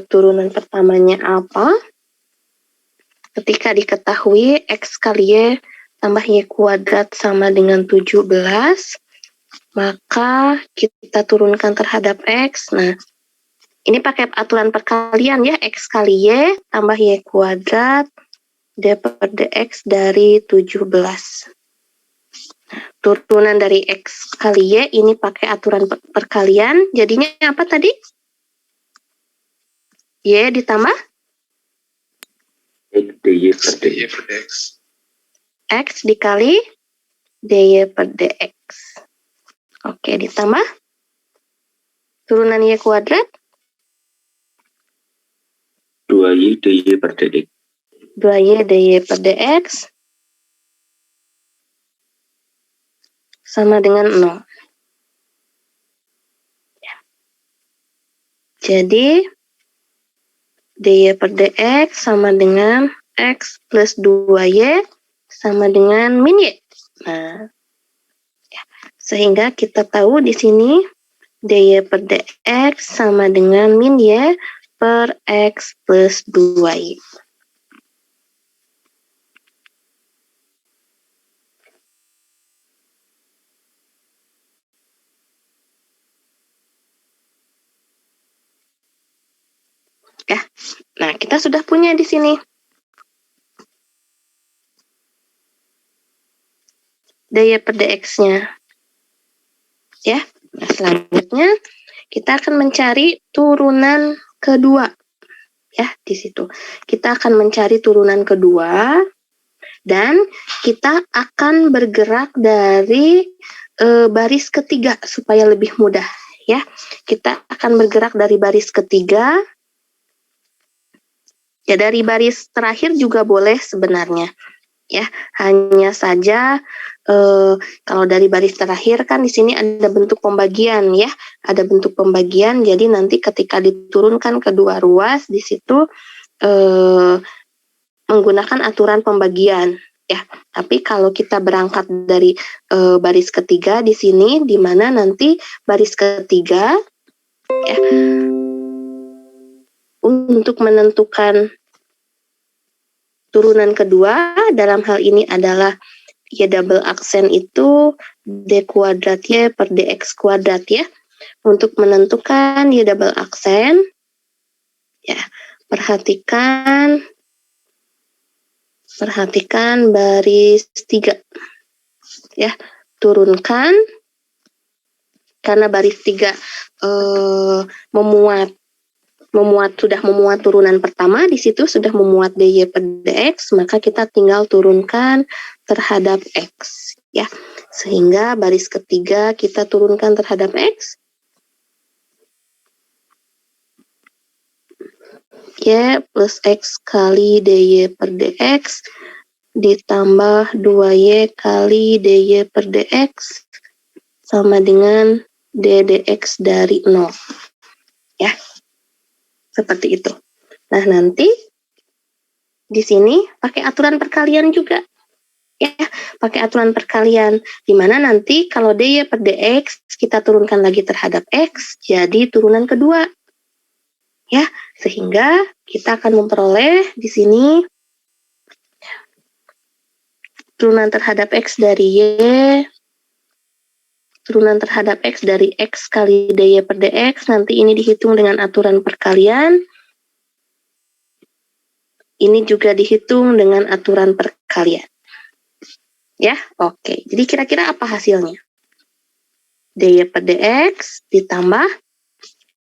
turunan pertamanya apa. Ketika diketahui x kali y tambah y kuadrat sama dengan 17, maka kita turunkan terhadap x. Nah, ini pakai aturan perkalian ya, x kali y tambah y kuadrat d per dx dari 17. Turunan dari x kali y ini pakai aturan perkalian, jadinya apa tadi? Y ditambah dy per dx. dy per dx. x dikali dy per dx. Oke, ditambah turunan y kuadrat 2y dy per dx. 2y dy per dx sama dengan 0. Jadi dy per dx sama dengan x plus 2y sama dengan min y. Nah, ya. Sehingga kita tahu di sini dy per dx sama dengan min y per x plus 2y. Ya, nah kita sudah punya di sini daya per dx-nya. Ya, nah, selanjutnya kita akan mencari turunan kedua. Ya, di situ. Kita akan mencari turunan kedua dan kita akan bergerak dari baris ketiga supaya lebih mudah. Ya, kita akan bergerak dari baris ketiga. Ya, dari baris terakhir juga boleh sebenarnya. Ya, hanya saja kalau dari baris terakhir kan di sini ada bentuk pembagian ya, ada bentuk pembagian. Jadi nanti ketika diturunkan kedua ruas di situ menggunakan aturan pembagian ya. Tapi kalau kita berangkat dari baris ketiga di sini, di mana nanti baris ketiga ya, untuk menentukan turunan kedua dalam hal ini adalah y double aksen itu d kuadrat y per dx kuadrat ya. Untuk menentukan y double aksen ya, perhatikan baris 3 ya, turunkan karena baris 3 sudah memuat turunan pertama, di situ sudah memuat dy per dx, maka kita tinggal turunkan terhadap x ya. Sehingga baris ketiga kita turunkan terhadap x. Y plus x kali dy per dx ditambah 2y kali dy per dx sama dengan ddx dari 0 ya. Seperti itu. Nah, nanti di sini pakai aturan perkalian juga. Ya, pakai aturan perkalian. Di mana nanti kalau dy per dx kita turunkan lagi terhadap x, jadi turunan kedua. Ya, sehingga kita akan memperoleh di sini turunan terhadap x dari y, turunan terhadap x dari x kali dy per dx, nanti ini dihitung dengan aturan perkalian. Ini juga dihitung dengan aturan perkalian. Ya, oke. Jadi kira-kira apa hasilnya? Dy per dx ditambah,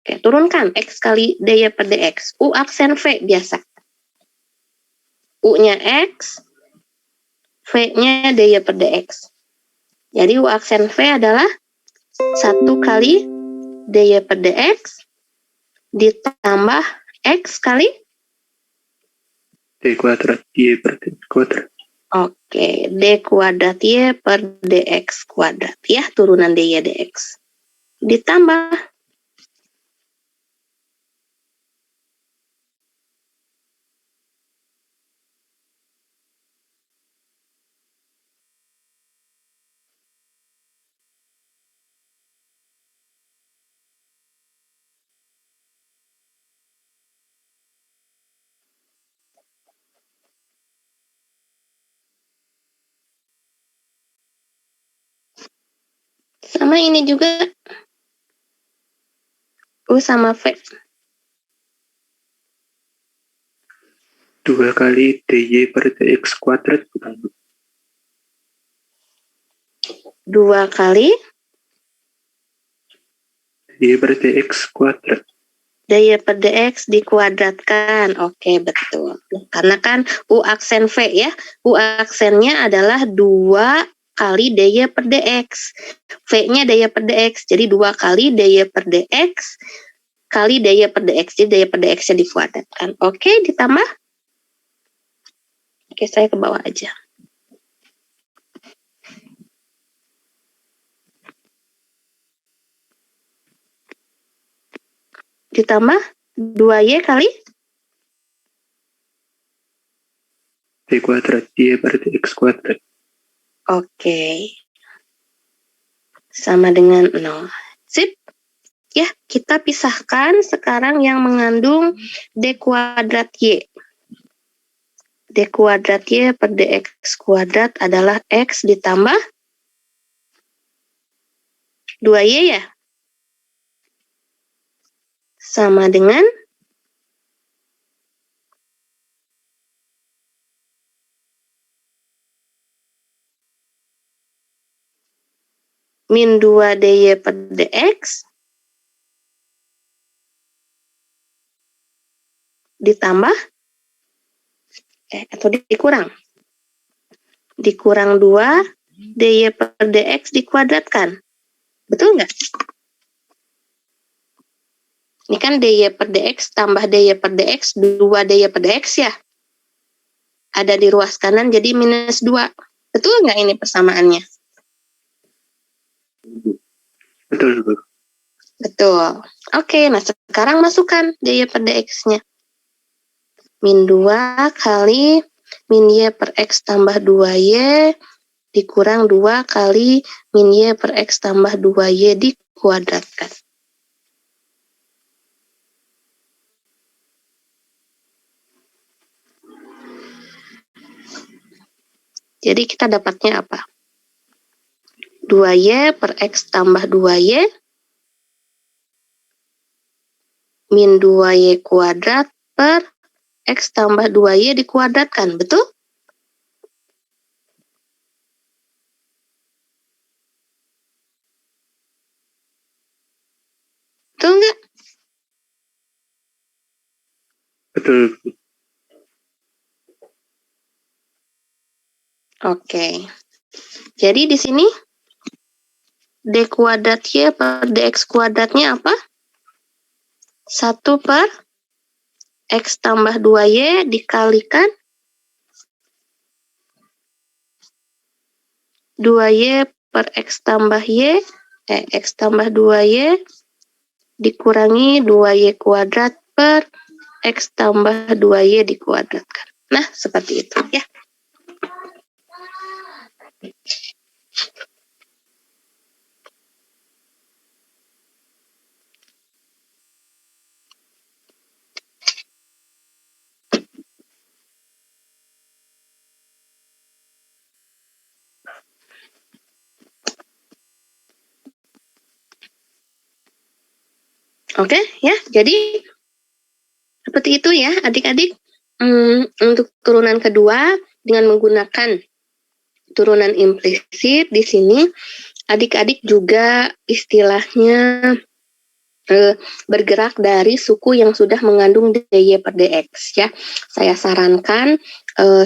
oke, turunkan x kali dy per dx. U aksen v biasa. U-nya x, v-nya dy per dx. Jadi U aksen v adalah 1 kali dy per dx ditambah X kali? D kuadrat Y per DX kuadrat. Oke, D kuadrat Y per DX kuadrat. Ya, turunan DY DX. Ditambah. Sama ini juga. U sama V. 2 kali DY per DX kuadrat, bukan, Bu? 2 kali DY per DX kuadrat. DY per DX dikuadratkan. Oke, betul. Karena kan U aksen V ya. U aksennya adalah 2 kali DY per DX. V-nya DY per DX. Jadi 2 kali DY per DX kali DY per DX. Jadi DY per DX-nya dikuadratkan. Oke, ditambah. Oke, saya ke bawah aja. Ditambah 2Y kali D kuadrat Y per DX kuadrat. Oke. Sama dengan 0. Sip. Ya, kita pisahkan sekarang yang mengandung D kuadrat Y. D kuadrat Y per DX kuadrat adalah X ditambah 2Y ya. Sama dengan min 2 DY per DX ditambah atau dikurang. Dikurang 2 DY per DX dikuadratkan. Betul nggak? Ini kan DY per DX tambah DY per DX, 2 DY per DX ya. Ada di ruas kanan jadi minus 2. Betul nggak ini persamaannya? Betul, Bu. Betul. Oke, nah sekarang masukkan DY per DX-nya. Min 2 kali min Y per X tambah 2Y dikurang 2 kali min Y per X tambah 2Y dikuadratkan. Jadi kita dapatnya apa? 2Y per X tambah 2Y min 2Y kuadrat per X tambah 2Y dikuadratkan. Betul? Betul nggak? Betul, Bu. Oke. Jadi di sini D kuadrat Y per DX kuadratnya apa? 1 per X tambah 2Y dikalikan 2Y per X tambah Y, X tambah 2Y dikurangi 2Y kuadrat per X tambah 2Y dikuadratkan. Nah, seperti itu ya. Oke, ya. Jadi seperti itu ya, adik-adik. Untuk turunan kedua dengan menggunakan turunan implisit di sini, adik-adik juga istilahnya bergerak dari suku yang sudah mengandung DY per DX ya. Saya sarankan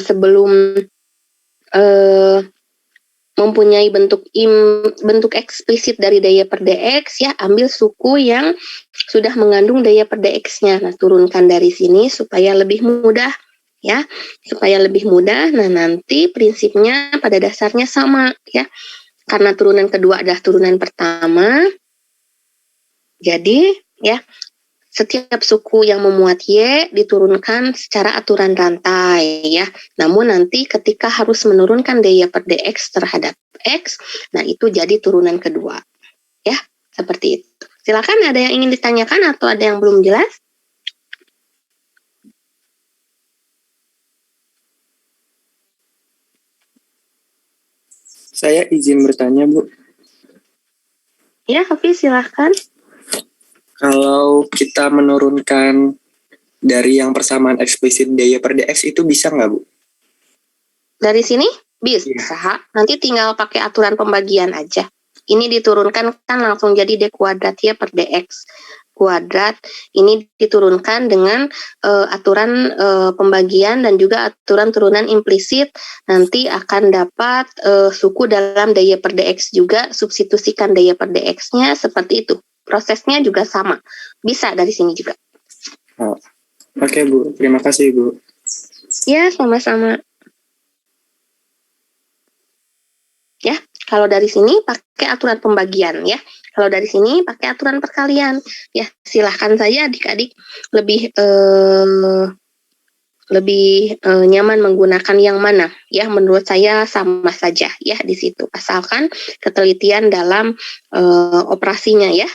sebelum mempunyai bentuk eksplisit dari DY per DX ya, ambil suku yang sudah mengandung daya per dx-nya. Nah, turunkan dari sini supaya lebih mudah ya, supaya lebih mudah. Nah, nanti prinsipnya pada dasarnya sama ya. Karena turunan kedua adalah turunan pertama. Jadi ya, setiap suku yang memuat Y diturunkan secara aturan rantai ya. Namun nanti ketika harus menurunkan daya per dx terhadap X, nah itu jadi turunan kedua. Ya, seperti itu. Silakan, ada yang ingin ditanyakan atau ada yang belum jelas? Saya izin bertanya, Bu. Ya, Hafiz, silakan. Kalau kita menurunkan dari yang persamaan eksplisit daya per dx itu bisa nggak, Bu? Dari sini bisa. Nanti tinggal pakai aturan pembagian aja. Ini diturunkan kan langsung jadi d kuadrat Y per dx kuadrat. Ini diturunkan dengan aturan pembagian dan juga aturan turunan implisit. Nanti akan dapat suku dalam daya per dx juga. Substitusikan daya per dx-nya seperti itu. Prosesnya juga sama. Bisa dari sini juga. Oh. Oke, Bu. Terima kasih, Bu. Ya, sama-sama. Ya, kalau dari sini pakai aturan pembagian ya. Kalau dari sini pakai aturan perkalian. Ya, silahkan saja adik-adik lebih nyaman menggunakan yang mana. Ya, menurut saya sama saja ya di situ. Asalkan ketelitian dalam operasinya ya.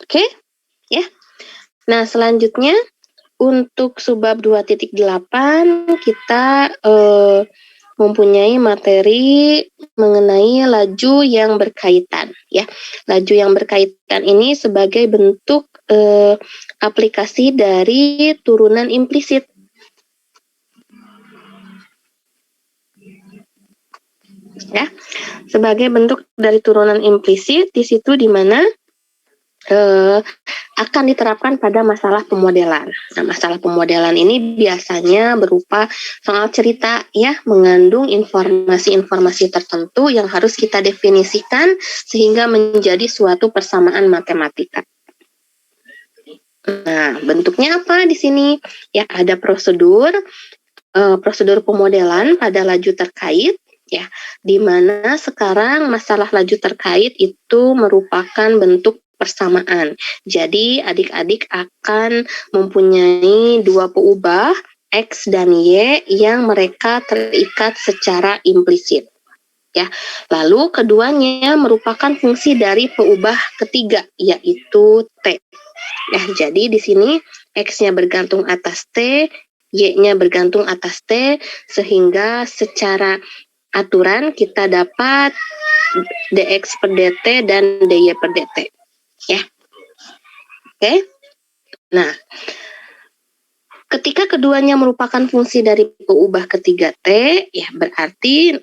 Oke, ya. Nah, selanjutnya untuk subbab 2.8 kita mempunyai materi mengenai laju yang berkaitan ya. Laju yang berkaitan ini sebagai bentuk aplikasi dari turunan implisit. Ya, sebagai bentuk dari turunan implisit di situ di mana akan diterapkan pada masalah pemodelan. Nah, masalah pemodelan ini biasanya berupa soal cerita ya, mengandung informasi-informasi tertentu yang harus kita definisikan sehingga menjadi suatu persamaan matematika. Nah, bentuknya apa di sini? Ya, ada prosedur pemodelan pada laju terkait ya, di mana sekarang masalah laju terkait itu merupakan bentuk persamaan. Jadi adik-adik akan mempunyai dua peubah X dan Y yang mereka terikat secara implisit. Ya, lalu keduanya merupakan fungsi dari peubah ketiga yaitu T. Ya, jadi di sini X-nya bergantung atas T, Y-nya bergantung atas T, sehingga secara aturan kita dapat dx per dt dan dy per dt. Ya, oke. Nah, ketika keduanya merupakan fungsi dari peubah ketiga T, ya berarti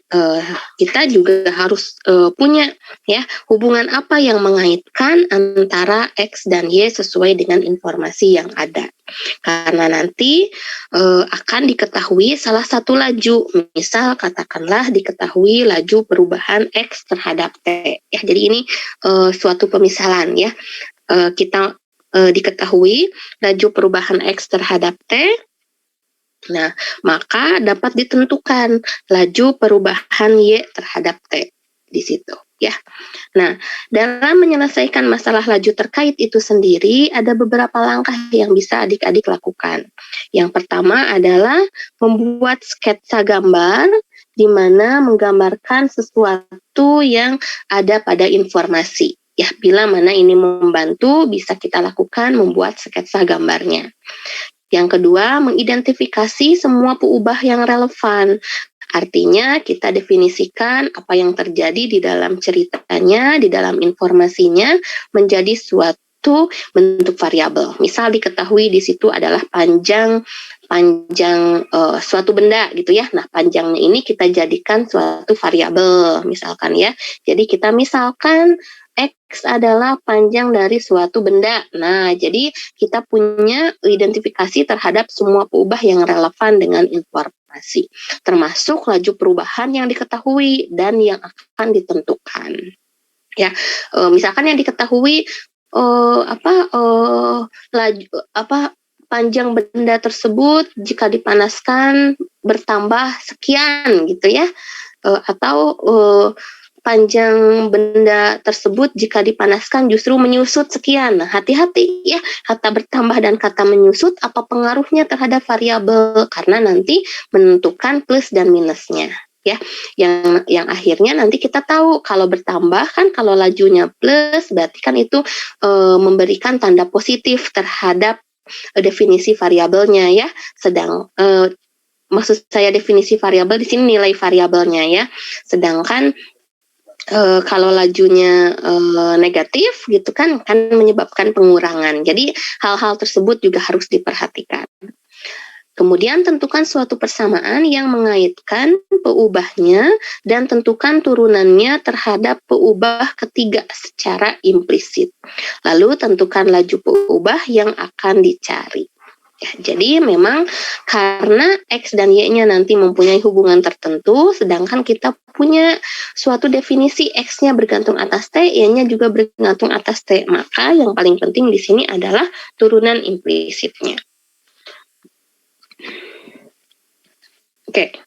kita juga harus punya ya hubungan apa yang mengaitkan antara X dan Y sesuai dengan informasi yang ada. Karena nanti akan diketahui salah satu laju, misal katakanlah diketahui laju perubahan X terhadap T. Ya, jadi ini suatu pemisalan ya. Kita diketahui laju perubahan X terhadap T, nah maka dapat ditentukan laju perubahan Y terhadap T di situ ya. Nah, dalam menyelesaikan masalah laju terkait itu sendiri ada beberapa langkah yang bisa adik-adik lakukan. Yang pertama adalah membuat sketsa gambar di mana menggambarkan sesuatu yang ada pada informasi. Ya, bila mana ini membantu, bisa kita lakukan membuat sketsa gambarnya. Yang kedua, mengidentifikasi semua peubah yang relevan. Artinya, kita definisikan apa yang terjadi di dalam ceritanya, di dalam informasinya, menjadi suatu suatu bentuk variabel. Misal diketahui di situ adalah panjang suatu benda gitu ya. Nah, panjangnya ini kita jadikan suatu variabel misalkan ya. Jadi kita misalkan X adalah panjang dari suatu benda. Nah, jadi kita punya identifikasi terhadap semua peubah yang relevan dengan informasi, termasuk laju perubahan yang diketahui dan yang akan ditentukan. Ya, misalkan yang diketahui panjang benda tersebut jika dipanaskan bertambah sekian gitu ya, atau panjang benda tersebut jika dipanaskan justru menyusut sekian. Nah, hati-hati ya, kata bertambah dan kata menyusut apa pengaruhnya terhadap variabel, karena nanti menentukan plus dan minusnya ya. Yang akhirnya nanti kita tahu kalau bertambah kan, kalau lajunya plus berarti kan itu memberikan tanda positif terhadap definisi variabelnya ya. Sedang maksud saya definisi variabel di sini nilai variabelnya ya. Sedangkan kalau lajunya negatif gitu kan menyebabkan pengurangan. Jadi hal-hal tersebut juga harus diperhatikan. Kemudian tentukan suatu persamaan yang mengaitkan peubahnya dan tentukan turunannya terhadap peubah ketiga secara implisit. Lalu tentukan laju peubah yang akan dicari. Ya, jadi memang karena X dan Y-nya nanti mempunyai hubungan tertentu, sedangkan kita punya suatu definisi X-nya bergantung atas T, Y-nya juga bergantung atas T, maka yang paling penting di sini adalah turunan implisitnya. Oke.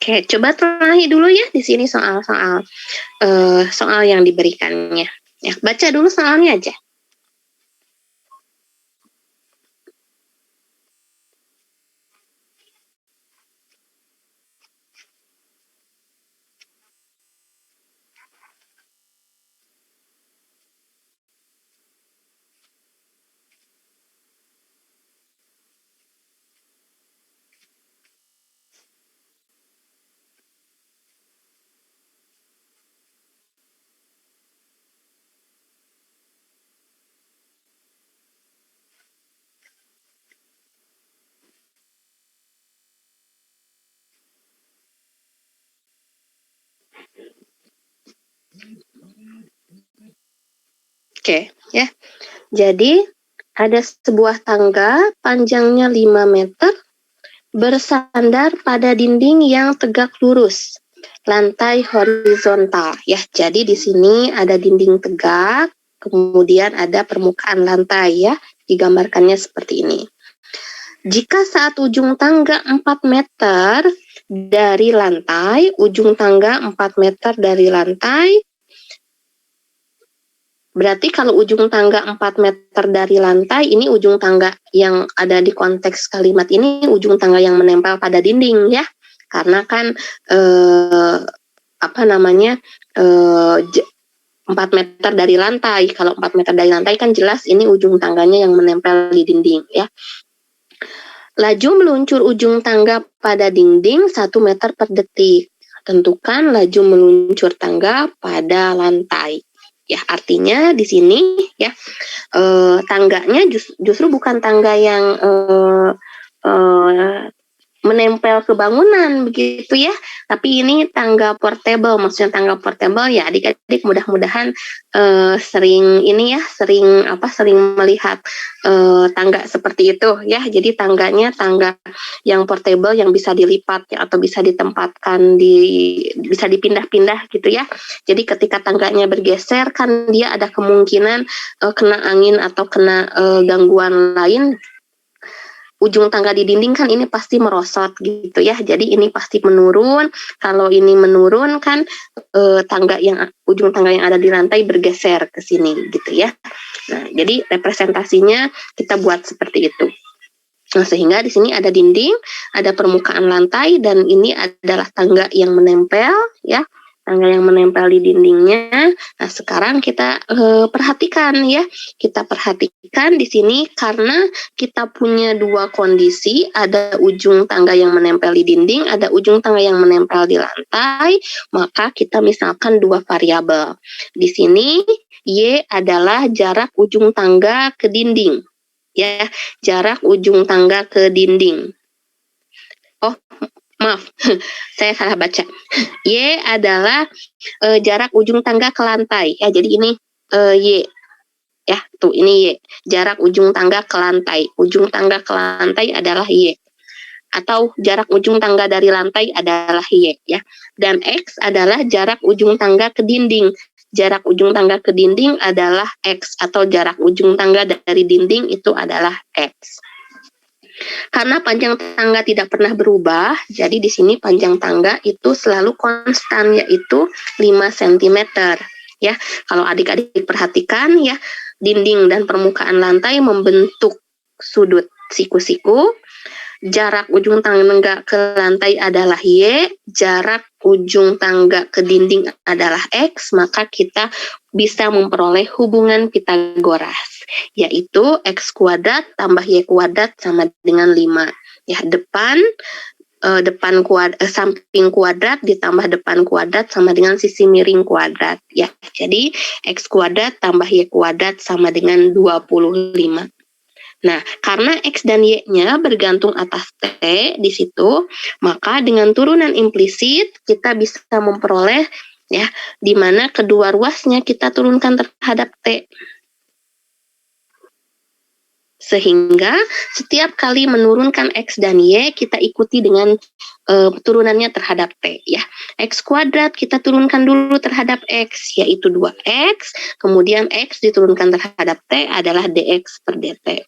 Oke, coba terakhir dulu ya di sini soal yang diberikannya. Ya, baca dulu soalnya aja. Oke, ya. Jadi ada sebuah tangga panjangnya 5 meter bersandar pada dinding yang tegak lurus, lantai horizontal. Ya, jadi di sini ada dinding tegak, kemudian ada permukaan lantai ya, digambarkannya seperti ini. Jika saat ujung tangga 4 meter dari lantai, ujung tangga 4 meter dari lantai, berarti kalau ujung tangga 4 meter dari lantai, ini ujung tangga yang ada di konteks kalimat ini, ujung tangga yang menempel pada dinding ya. Karena kan 4 meter dari lantai. Kalau 4 meter dari lantai kan jelas ini ujung tangganya yang menempel di dinding ya. Laju meluncur ujung tangga pada dinding 1 meter per detik. Tentukan laju meluncur tangga pada lantai. Ya, artinya di sini ya tangganya justru bukan tangga yang menempel ke bangunan begitu ya. Tapi ini tangga portable, maksudnya tangga portable ya adik-adik mudah-mudahan sering melihat tangga seperti itu ya. Jadi tangganya tangga yang portable yang bisa dilipat ya, atau bisa ditempatkan bisa dipindah-pindah gitu ya. Jadi ketika tangganya bergeser kan dia ada kemungkinan kena angin atau kena gangguan lain. Ujung tangga di dinding kan ini pasti merosot gitu ya. Jadi ini pasti menurun. Kalau ini menurun kan ujung tangga yang ada di lantai bergeser ke sini gitu ya. Nah, jadi representasinya kita buat seperti itu. Nah, sehingga di sini ada dinding, ada permukaan lantai, dan ini adalah tangga yang menempel ya. Tangga yang menempel di dindingnya. Nah, sekarang kita perhatikan ya. Kita perhatikan di sini karena kita punya dua kondisi, ada ujung tangga yang menempel di dinding, ada ujung tangga yang menempel di lantai, maka kita misalkan dua variabel. Di sini Y adalah jarak ujung tangga ke dinding. Ya, jarak ujung tangga ke dinding. Oh, maaf, saya salah baca. Y adalah jarak ujung tangga ke lantai. Ya, jadi ini Y. Ya, tuh ini Y. Jarak ujung tangga ke lantai. Ujung tangga ke lantai adalah Y. Atau jarak ujung tangga dari lantai adalah Y. Ya. Dan X adalah jarak ujung tangga ke dinding. Jarak ujung tangga ke dinding adalah X. Atau jarak ujung tangga dari dinding itu adalah X. Karena panjang tangga tidak pernah berubah, jadi di sini panjang tangga itu selalu konstan, yaitu 5 cm. Ya, kalau adik-adik perhatikan ya, dinding dan permukaan lantai membentuk sudut siku-siku. Jarak ujung tangga ke lantai adalah Y, jarak ujung tangga ke dinding adalah X, maka kita bisa memperoleh hubungan Pitagoras, yaitu X kuadrat tambah Y kuadrat sama dengan 5. Ya, samping kuadrat ditambah depan kuadrat sama dengan sisi miring kuadrat. Ya, jadi X kuadrat tambah Y kuadrat sama dengan 25. Nah, karena X dan Y-nya bergantung atas T di situ, maka dengan turunan implisit kita bisa memperoleh ya, di mana kedua ruasnya kita turunkan terhadap T. Sehingga setiap kali menurunkan X dan Y, kita ikuti dengan turunannya terhadap T. Ya. X kuadrat kita turunkan dulu terhadap X, yaitu 2X. Kemudian X diturunkan terhadap T adalah dx per dt.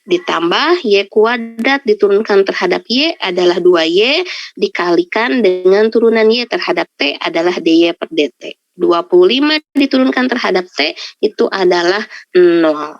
Ditambah Y kuadrat diturunkan terhadap Y adalah 2Y, dikalikan dengan turunan Y terhadap T adalah dy per dt. 25 diturunkan terhadap T itu adalah 0.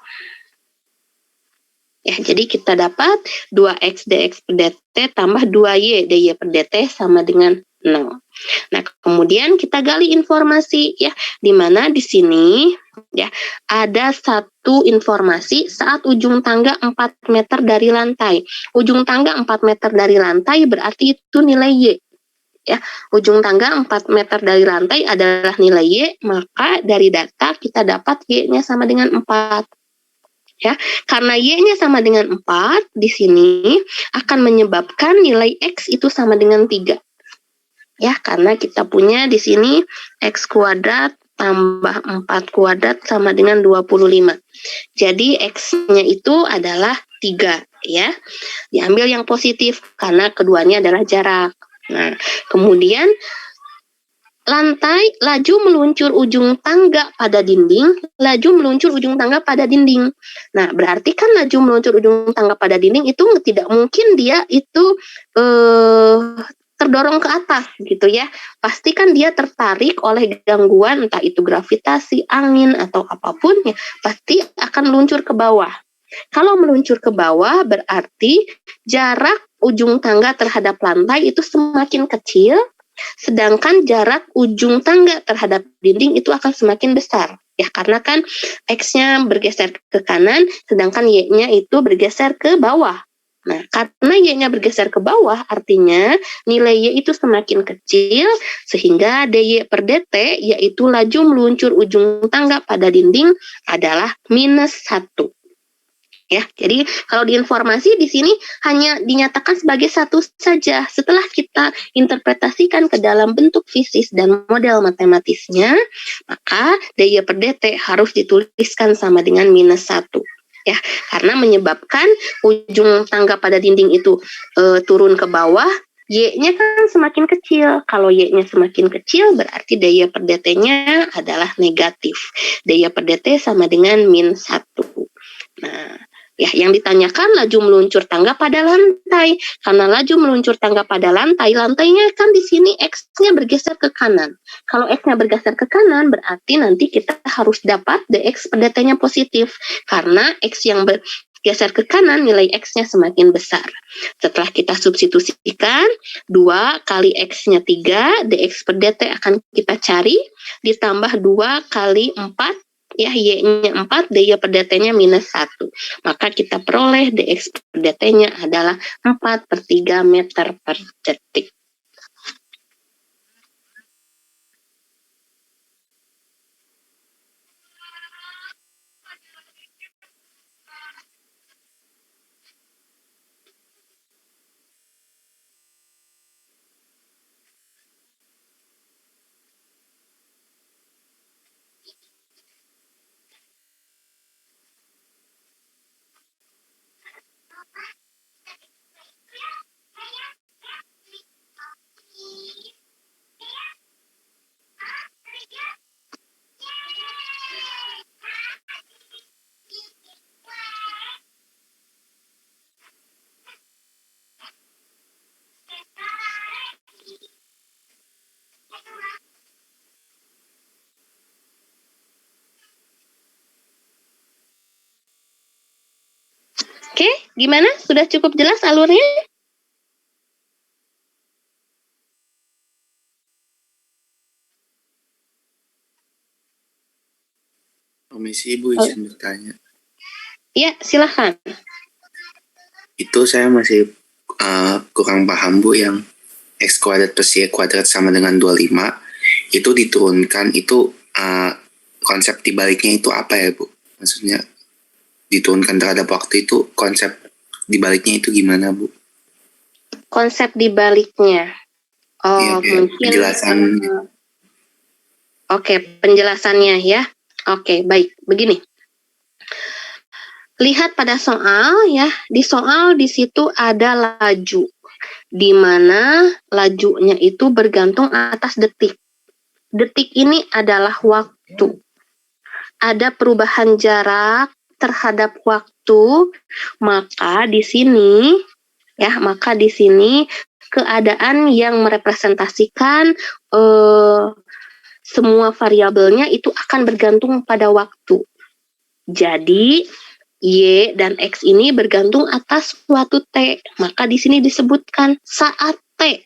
Ya, jadi kita dapat 2x dx per dt tambah 2y dy per dt sama dengan 0. Nah, kemudian kita gali informasi ya, di mana di sini ya ada satu informasi saat ujung tangga 4 meter dari lantai. Ujung tangga 4 meter dari lantai berarti itu nilai Y. Ya, ujung tangga 4 meter dari lantai adalah nilai Y, maka dari data kita dapat Y-nya sama dengan 4. Ya, karena Y-nya sama dengan 4, di sini akan menyebabkan nilai X itu sama dengan 3. Ya, karena kita punya di sini X kuadrat tambah 4 kuadrat sama dengan 25. Jadi X-nya itu adalah 3, ya. Diambil yang positif karena keduanya adalah jarak. Nah, kemudian lantai laju meluncur ujung tangga pada dinding, laju meluncur ujung tangga pada dinding. Nah, berarti kan laju meluncur ujung tangga pada dinding itu tidak mungkin dia itu terdorong ke atas gitu ya. Pasti kan dia tertarik oleh gangguan, entah itu gravitasi, angin, atau apapun ya, pasti akan meluncur ke bawah. Kalau meluncur ke bawah berarti jarak ujung tangga terhadap lantai itu semakin kecil, sedangkan jarak ujung tangga terhadap dinding itu akan semakin besar. Ya, karena kan X-nya bergeser ke kanan, sedangkan Y-nya itu bergeser ke bawah. Nah, karena Y-nya bergeser ke bawah, artinya nilai Y itu semakin kecil, sehingga dy per dt, yaitu laju meluncur ujung tangga pada dinding, adalah -1. Ya, jadi kalau di informasi di sini hanya dinyatakan sebagai satu saja. Setelah kita interpretasikan ke dalam bentuk fisis dan model matematisnya, maka daya per dt harus dituliskan sama dengan -1. Ya, karena menyebabkan ujung tangga pada dinding itu turun ke bawah, Y-nya kan semakin kecil. Kalau Y-nya semakin kecil berarti daya per dt-nya adalah negatif. Daya per dt sama dengan -1. Nah, ya, yang ditanyakan laju meluncur tangga pada lantai. Karena laju meluncur tangga pada lantai, lantainya kan di sini X-nya bergeser ke kanan. Kalau X-nya bergeser ke kanan, berarti nanti kita harus dapat dx per dt-nya positif. Karena X yang bergeser ke kanan, nilai X-nya semakin besar. Setelah kita substitusikan, 2 kali X-nya 3, dx per dt akan kita cari, ditambah 2 kali 4, ya, Y-nya 4, daya per dt-nya -1. Maka kita peroleh dx per dt-nya adalah 4/3 meter per detik. Oke, gimana? Sudah cukup jelas alurnya? Komisi Ibu izin bertanya. Iya, silahkan. Itu saya masih kurang paham Bu, yang X kuadrat plus Y kuadrat sama dengan 25 itu diturunkan, itu konsep dibaliknya itu apa ya Bu? Maksudnya diturunkan terhadap waktu itu, konsep dibaliknya itu gimana Bu? Konsep dibaliknya. Ya, Mungkin penjelasan. Oke, penjelasannya ya. Oke, baik. Begini. Lihat pada soal ya. Di soal di situ ada laju, di mana lajunya itu bergantung atas detik. Detik ini adalah waktu. Ada perubahan jarak terhadap waktu, maka di sini keadaan yang merepresentasikan semua variabelnya itu akan bergantung pada waktu. Jadi Y dan X ini bergantung atas suatu T. Maka di sini disebutkan saat T.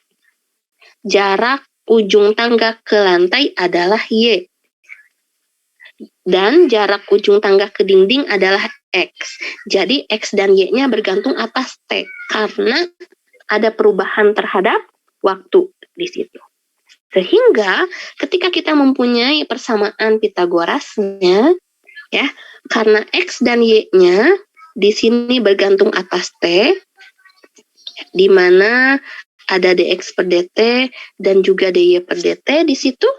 Jarak ujung tangga ke lantai adalah Y. Dan jarak ujung tangga ke dinding adalah X. Jadi X dan Y-nya bergantung atas T. Karena ada perubahan terhadap waktu di situ. Sehingga ketika kita mempunyai persamaan Pitagorasnya, ya, karena X dan Y-nya di sini bergantung atas T, di mana ada dx per dt dan juga dy per dt di situ,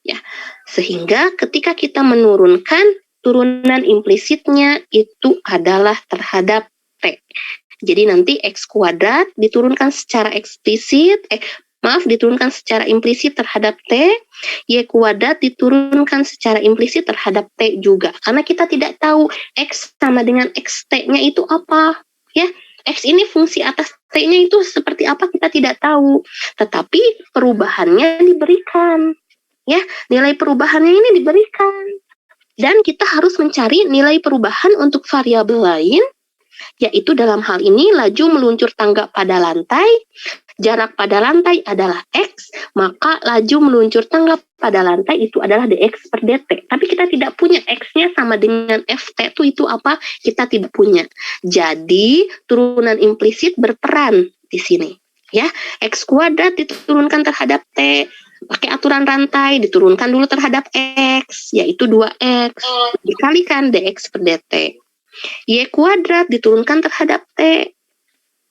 ya. Sehingga ketika kita menurunkan, turunan implisitnya itu adalah terhadap T. Jadi nanti X kuadrat diturunkan secara eksplisit, diturunkan secara implisit terhadap T, Y kuadrat diturunkan secara implisit terhadap T juga. Karena kita tidak tahu X sama dengan XT-nya itu apa. Ya, X ini fungsi atas T-nya itu seperti apa kita tidak tahu. Tetapi perubahannya diberikan. Ya, nilai perubahannya ini diberikan. Dan kita harus mencari nilai perubahan untuk variabel lain, yaitu dalam hal ini laju meluncur tangga pada lantai. Jarak pada lantai adalah X, maka laju meluncur tangga pada lantai itu adalah dx per dt. Tapi kita tidak punya X-nya sama dengan ft itu apa? Kita tidak punya. Jadi turunan implisit berperan di sini. Ya, X kuadrat diturunkan terhadap T, pakai aturan rantai, diturunkan dulu terhadap X, yaitu 2X, dikalikan dx per dt. Y kuadrat diturunkan terhadap T.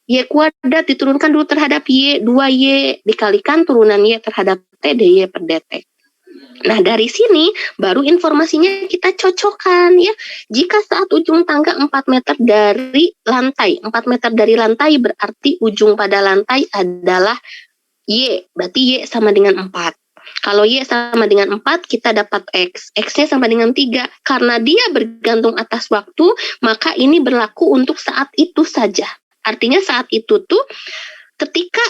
Y kuadrat diturunkan dulu terhadap Y, 2Y dikalikan turunan Y terhadap T dy per dt. Nah, dari sini baru informasinya kita cocokkan ya. Jika saat ujung tangga 4 meter dari lantai, 4 meter dari lantai berarti ujung pada lantai adalah Y, berarti Y sama dengan 4. Kalau Y sama dengan 4, kita dapat X. X-nya sama dengan 3. Karena dia bergantung atas waktu, maka ini berlaku untuk saat itu saja. Artinya saat itu tuh ketika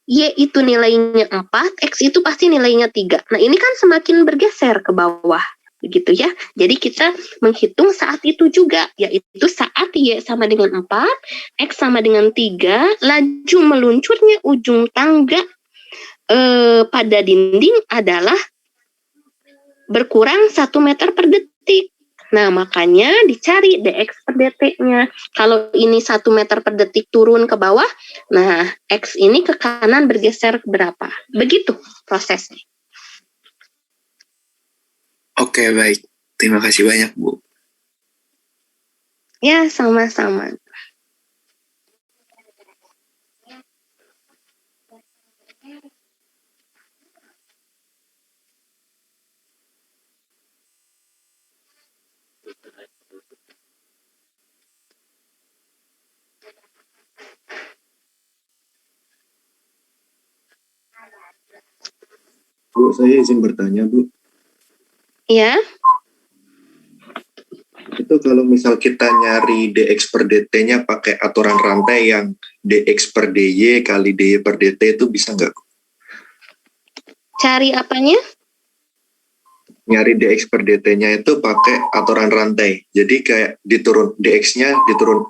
Y itu nilainya 4, X itu pasti nilainya 3. Nah, ini kan semakin bergeser ke bawah. Begitu ya. Jadi kita menghitung saat itu juga, yaitu saat Y sama dengan 4, X sama dengan 3, laju meluncurnya ujung tangga pada dinding adalah berkurang 1 meter per detik. Nah, makanya dicari dx per dt-nya. Kalau ini 1 meter per detik turun ke bawah, nah x ini ke kanan bergeser berapa? Begitu prosesnya. Oke, baik. Terima kasih banyak, Bu. Ya, sama-sama. Bu, saya izin bertanya, Bu. Ya. Itu kalau misal kita nyari dx per dt-nya pakai aturan rantai yang dx per dy kali dy per dt itu bisa nggak, Bu? Cari apanya? Nyari dx per dt-nya itu pakai aturan rantai. Jadi kayak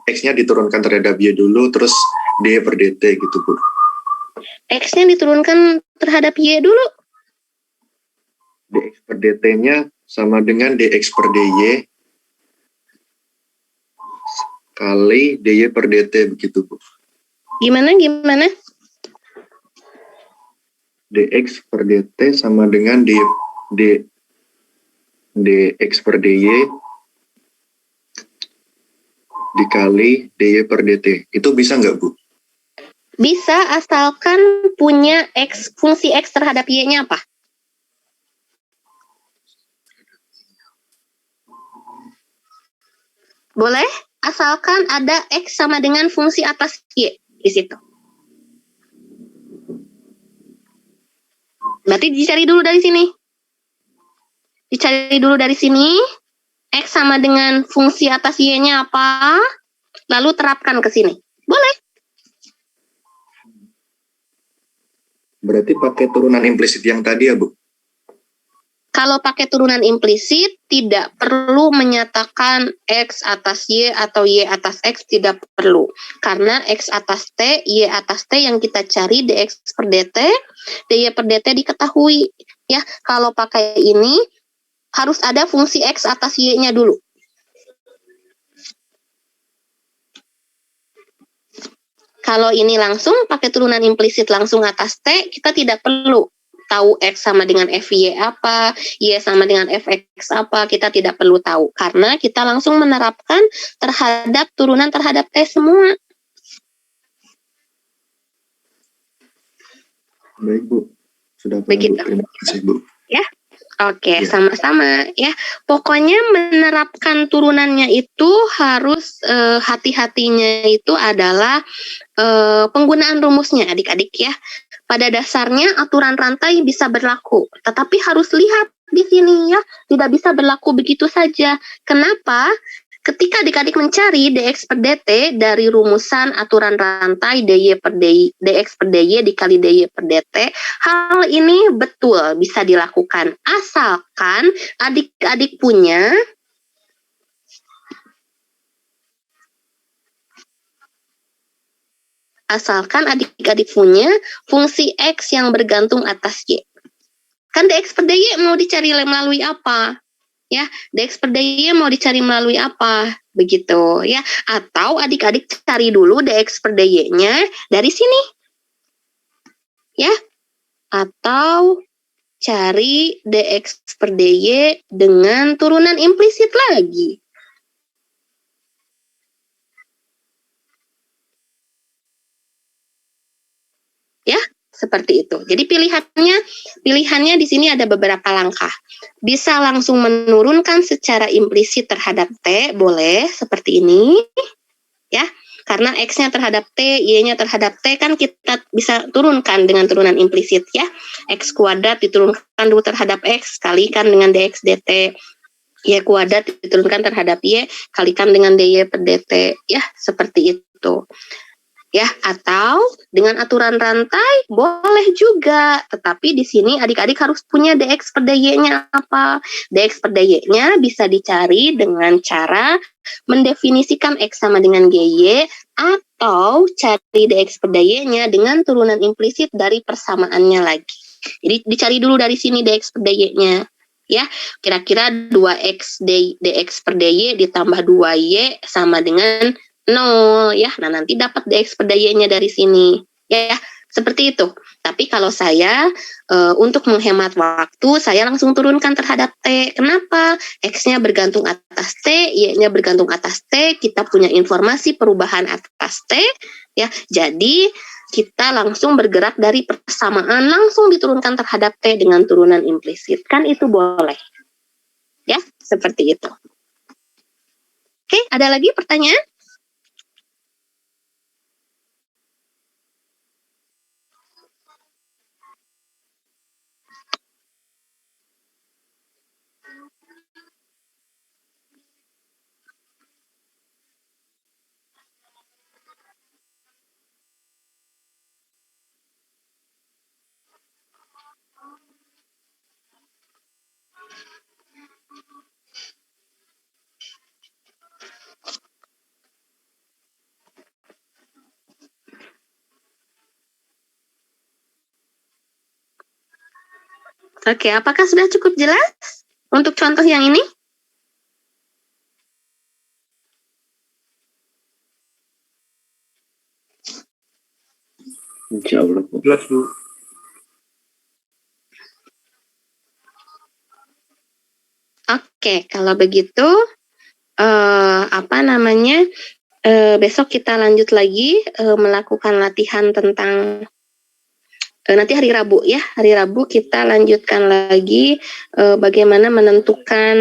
x-nya diturunkan terhadap y dulu, terus dy per dt gitu, Bu. X-nya diturunkan terhadap y dulu. Dx per dt-nya sama dengan dx per dy kali dy per dt begitu, Bu. Gimana? Dx per dt sama dengan dx per dy dikali dy per dt. Itu bisa nggak, Bu? Bisa, asalkan punya x, fungsi x terhadap y-nya apa? Boleh, asalkan ada x sama dengan fungsi atas y di situ. Berarti dicari dulu dari sini. Dicari dulu dari sini, x sama dengan fungsi atas y-nya apa, lalu terapkan ke sini. Boleh. Berarti pakai turunan implisit yang tadi ya, Bu? Kalau pakai turunan implisit, tidak perlu menyatakan X atas Y atau Y atas X, tidak perlu. Karena X atas T, Y atas T yang kita cari dx per dt, dy per dt diketahui. Ya, kalau pakai ini, harus ada fungsi X atas Y-nya dulu. Kalau ini langsung, pakai turunan implisit langsung atas T, kita tidak perlu tahu X sama dengan FY apa, Y sama dengan FX apa, kita tidak perlu tahu. Karena kita langsung menerapkan terhadap turunan terhadap T semua. Baik, Bu. Sudah paham, Begitu. Bu. Terima kasih, Bu. Ya, oke, Ya. sama-sama. Ya, pokoknya menerapkan turunannya itu harus hati-hatinya itu adalah penggunaan rumusnya, adik-adik ya. Pada dasarnya aturan rantai bisa berlaku, tetapi harus lihat di sini ya, tidak bisa berlaku begitu saja. Kenapa? Ketika adik-adik mencari dx per dt dari rumusan aturan rantai dx per dy dikali dy per dt, hal ini betul bisa dilakukan asalkan adik-adik punya fungsi X yang bergantung atas Y. Kan dx per dy mau dicari melalui apa? Ya, dx per dy mau dicari melalui apa? Begitu ya. Atau adik-adik cari dulu dx per dy-nya dari sini. Ya. Atau cari dx per dy dengan turunan implisit lagi. Ya, seperti itu. Jadi pilihannya di sini ada beberapa langkah. Bisa langsung menurunkan secara implisit terhadap T, boleh seperti ini. Ya, karena X-nya terhadap T, Y-nya terhadap T kan kita bisa turunkan dengan turunan implisit ya. X kuadrat diturunkan dulu terhadap X, kalikan dengan dx dt. Y kuadrat diturunkan terhadap Y, kalikan dengan dy per dt. Ya, seperti itu. Ya, atau dengan aturan rantai boleh juga, tetapi di sini adik-adik harus punya dx per dy-nya apa? Dx per dy-nya bisa dicari dengan cara mendefinisikan x sama dengan gy, atau cari dx per dy-nya dengan turunan implisit dari persamaannya lagi. Jadi dicari dulu dari sini dx per dy-nya. Ya, kira-kira 2x dx per dy ditambah 2y sama dengan 0 ya. Nah, nanti dapat dx per dy-nya dari sini. Ya, seperti itu. Tapi kalau saya untuk menghemat waktu, saya langsung turunkan terhadap T. Kenapa? X-nya bergantung atas T, Y-nya bergantung atas T, kita punya informasi perubahan atas T ya. Jadi kita langsung bergerak dari persamaan langsung diturunkan terhadap T dengan turunan implisit. Kan itu boleh. Ya, seperti itu. Oke, ada lagi pertanyaan? Oke, apakah sudah cukup jelas untuk contoh yang ini? Insya Allah. Jelas, Bu. Oke, kalau begitu besok kita lanjut lagi melakukan latihan tentang nanti hari Rabu ya. Hari Rabu kita lanjutkan lagi bagaimana menentukan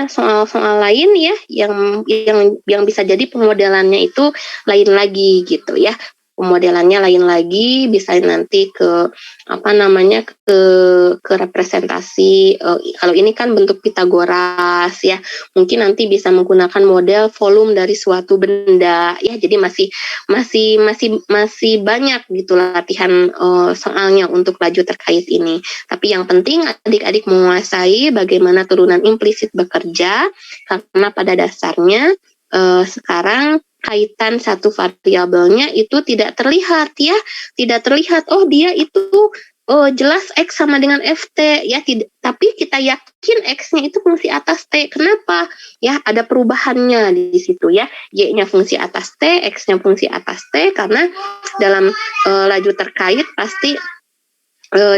soal-soal lain ya yang bisa jadi pemodelannya itu lain lagi gitu ya. Pemodelannya lain lagi, bisa nanti ke representasi. Kalau ini kan bentuk Pitagoras ya, mungkin nanti bisa menggunakan model volume dari suatu benda ya. Jadi masih banyak gitu latihan soalnya untuk laju terkait ini. Tapi yang penting adik-adik menguasai bagaimana turunan implisit bekerja, karena pada dasarnya sekarang kaitan satu variabelnya itu tidak terlihat ya, tidak terlihat dia itu jelas X sama dengan FT ya, tapi kita yakin X-nya itu fungsi atas T. Kenapa? Ya, ada perubahannya di situ ya. Y-nya fungsi atas T, X-nya fungsi atas T, karena dalam laju terkait pasti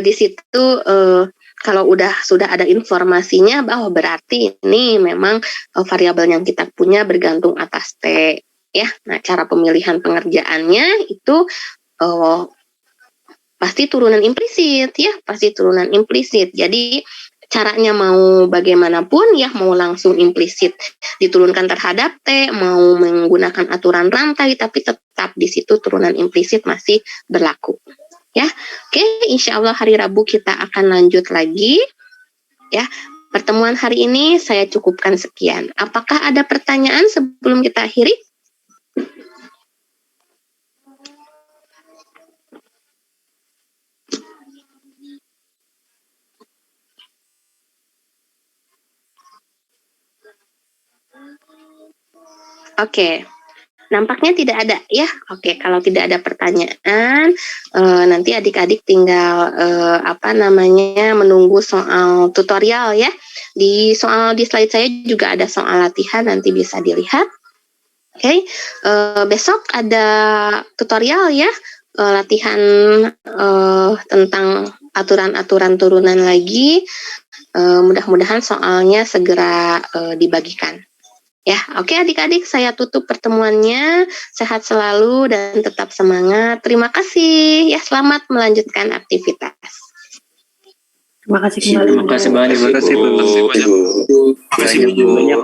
di situ kalau sudah ada informasinya bahwa berarti ini memang variabel yang kita punya bergantung atas T. Ya, nah cara pemilihan pengerjaannya itu pasti turunan implisit ya, pasti turunan implisit. Jadi caranya mau bagaimanapun ya, mau langsung implisit diturunkan terhadap T, mau menggunakan aturan rantai, tapi tetap di situ turunan implisit masih berlaku. Ya, oke, insya Allah hari Rabu kita akan lanjut lagi. Ya, pertemuan hari ini saya cukupkan sekian. Apakah ada pertanyaan sebelum kita akhiri? Oke, nampaknya tidak ada ya. Oke, kalau tidak ada pertanyaan, nanti adik-adik tinggal menunggu soal tutorial ya. Di slide saya juga ada soal latihan, nanti bisa dilihat. Oke, besok ada tutorial ya, latihan tentang aturan-aturan turunan lagi. Mudah-mudahan soalnya segera dibagikan. Ya, oke adik-adik, saya tutup pertemuannya. Sehat selalu dan tetap semangat. Terima kasih. Ya, selamat melanjutkan aktivitas. Terima kasih kembali. Terima kasih banyak. Terima kasih, Bu. Terima kasih banyak. Terima kasih banyak.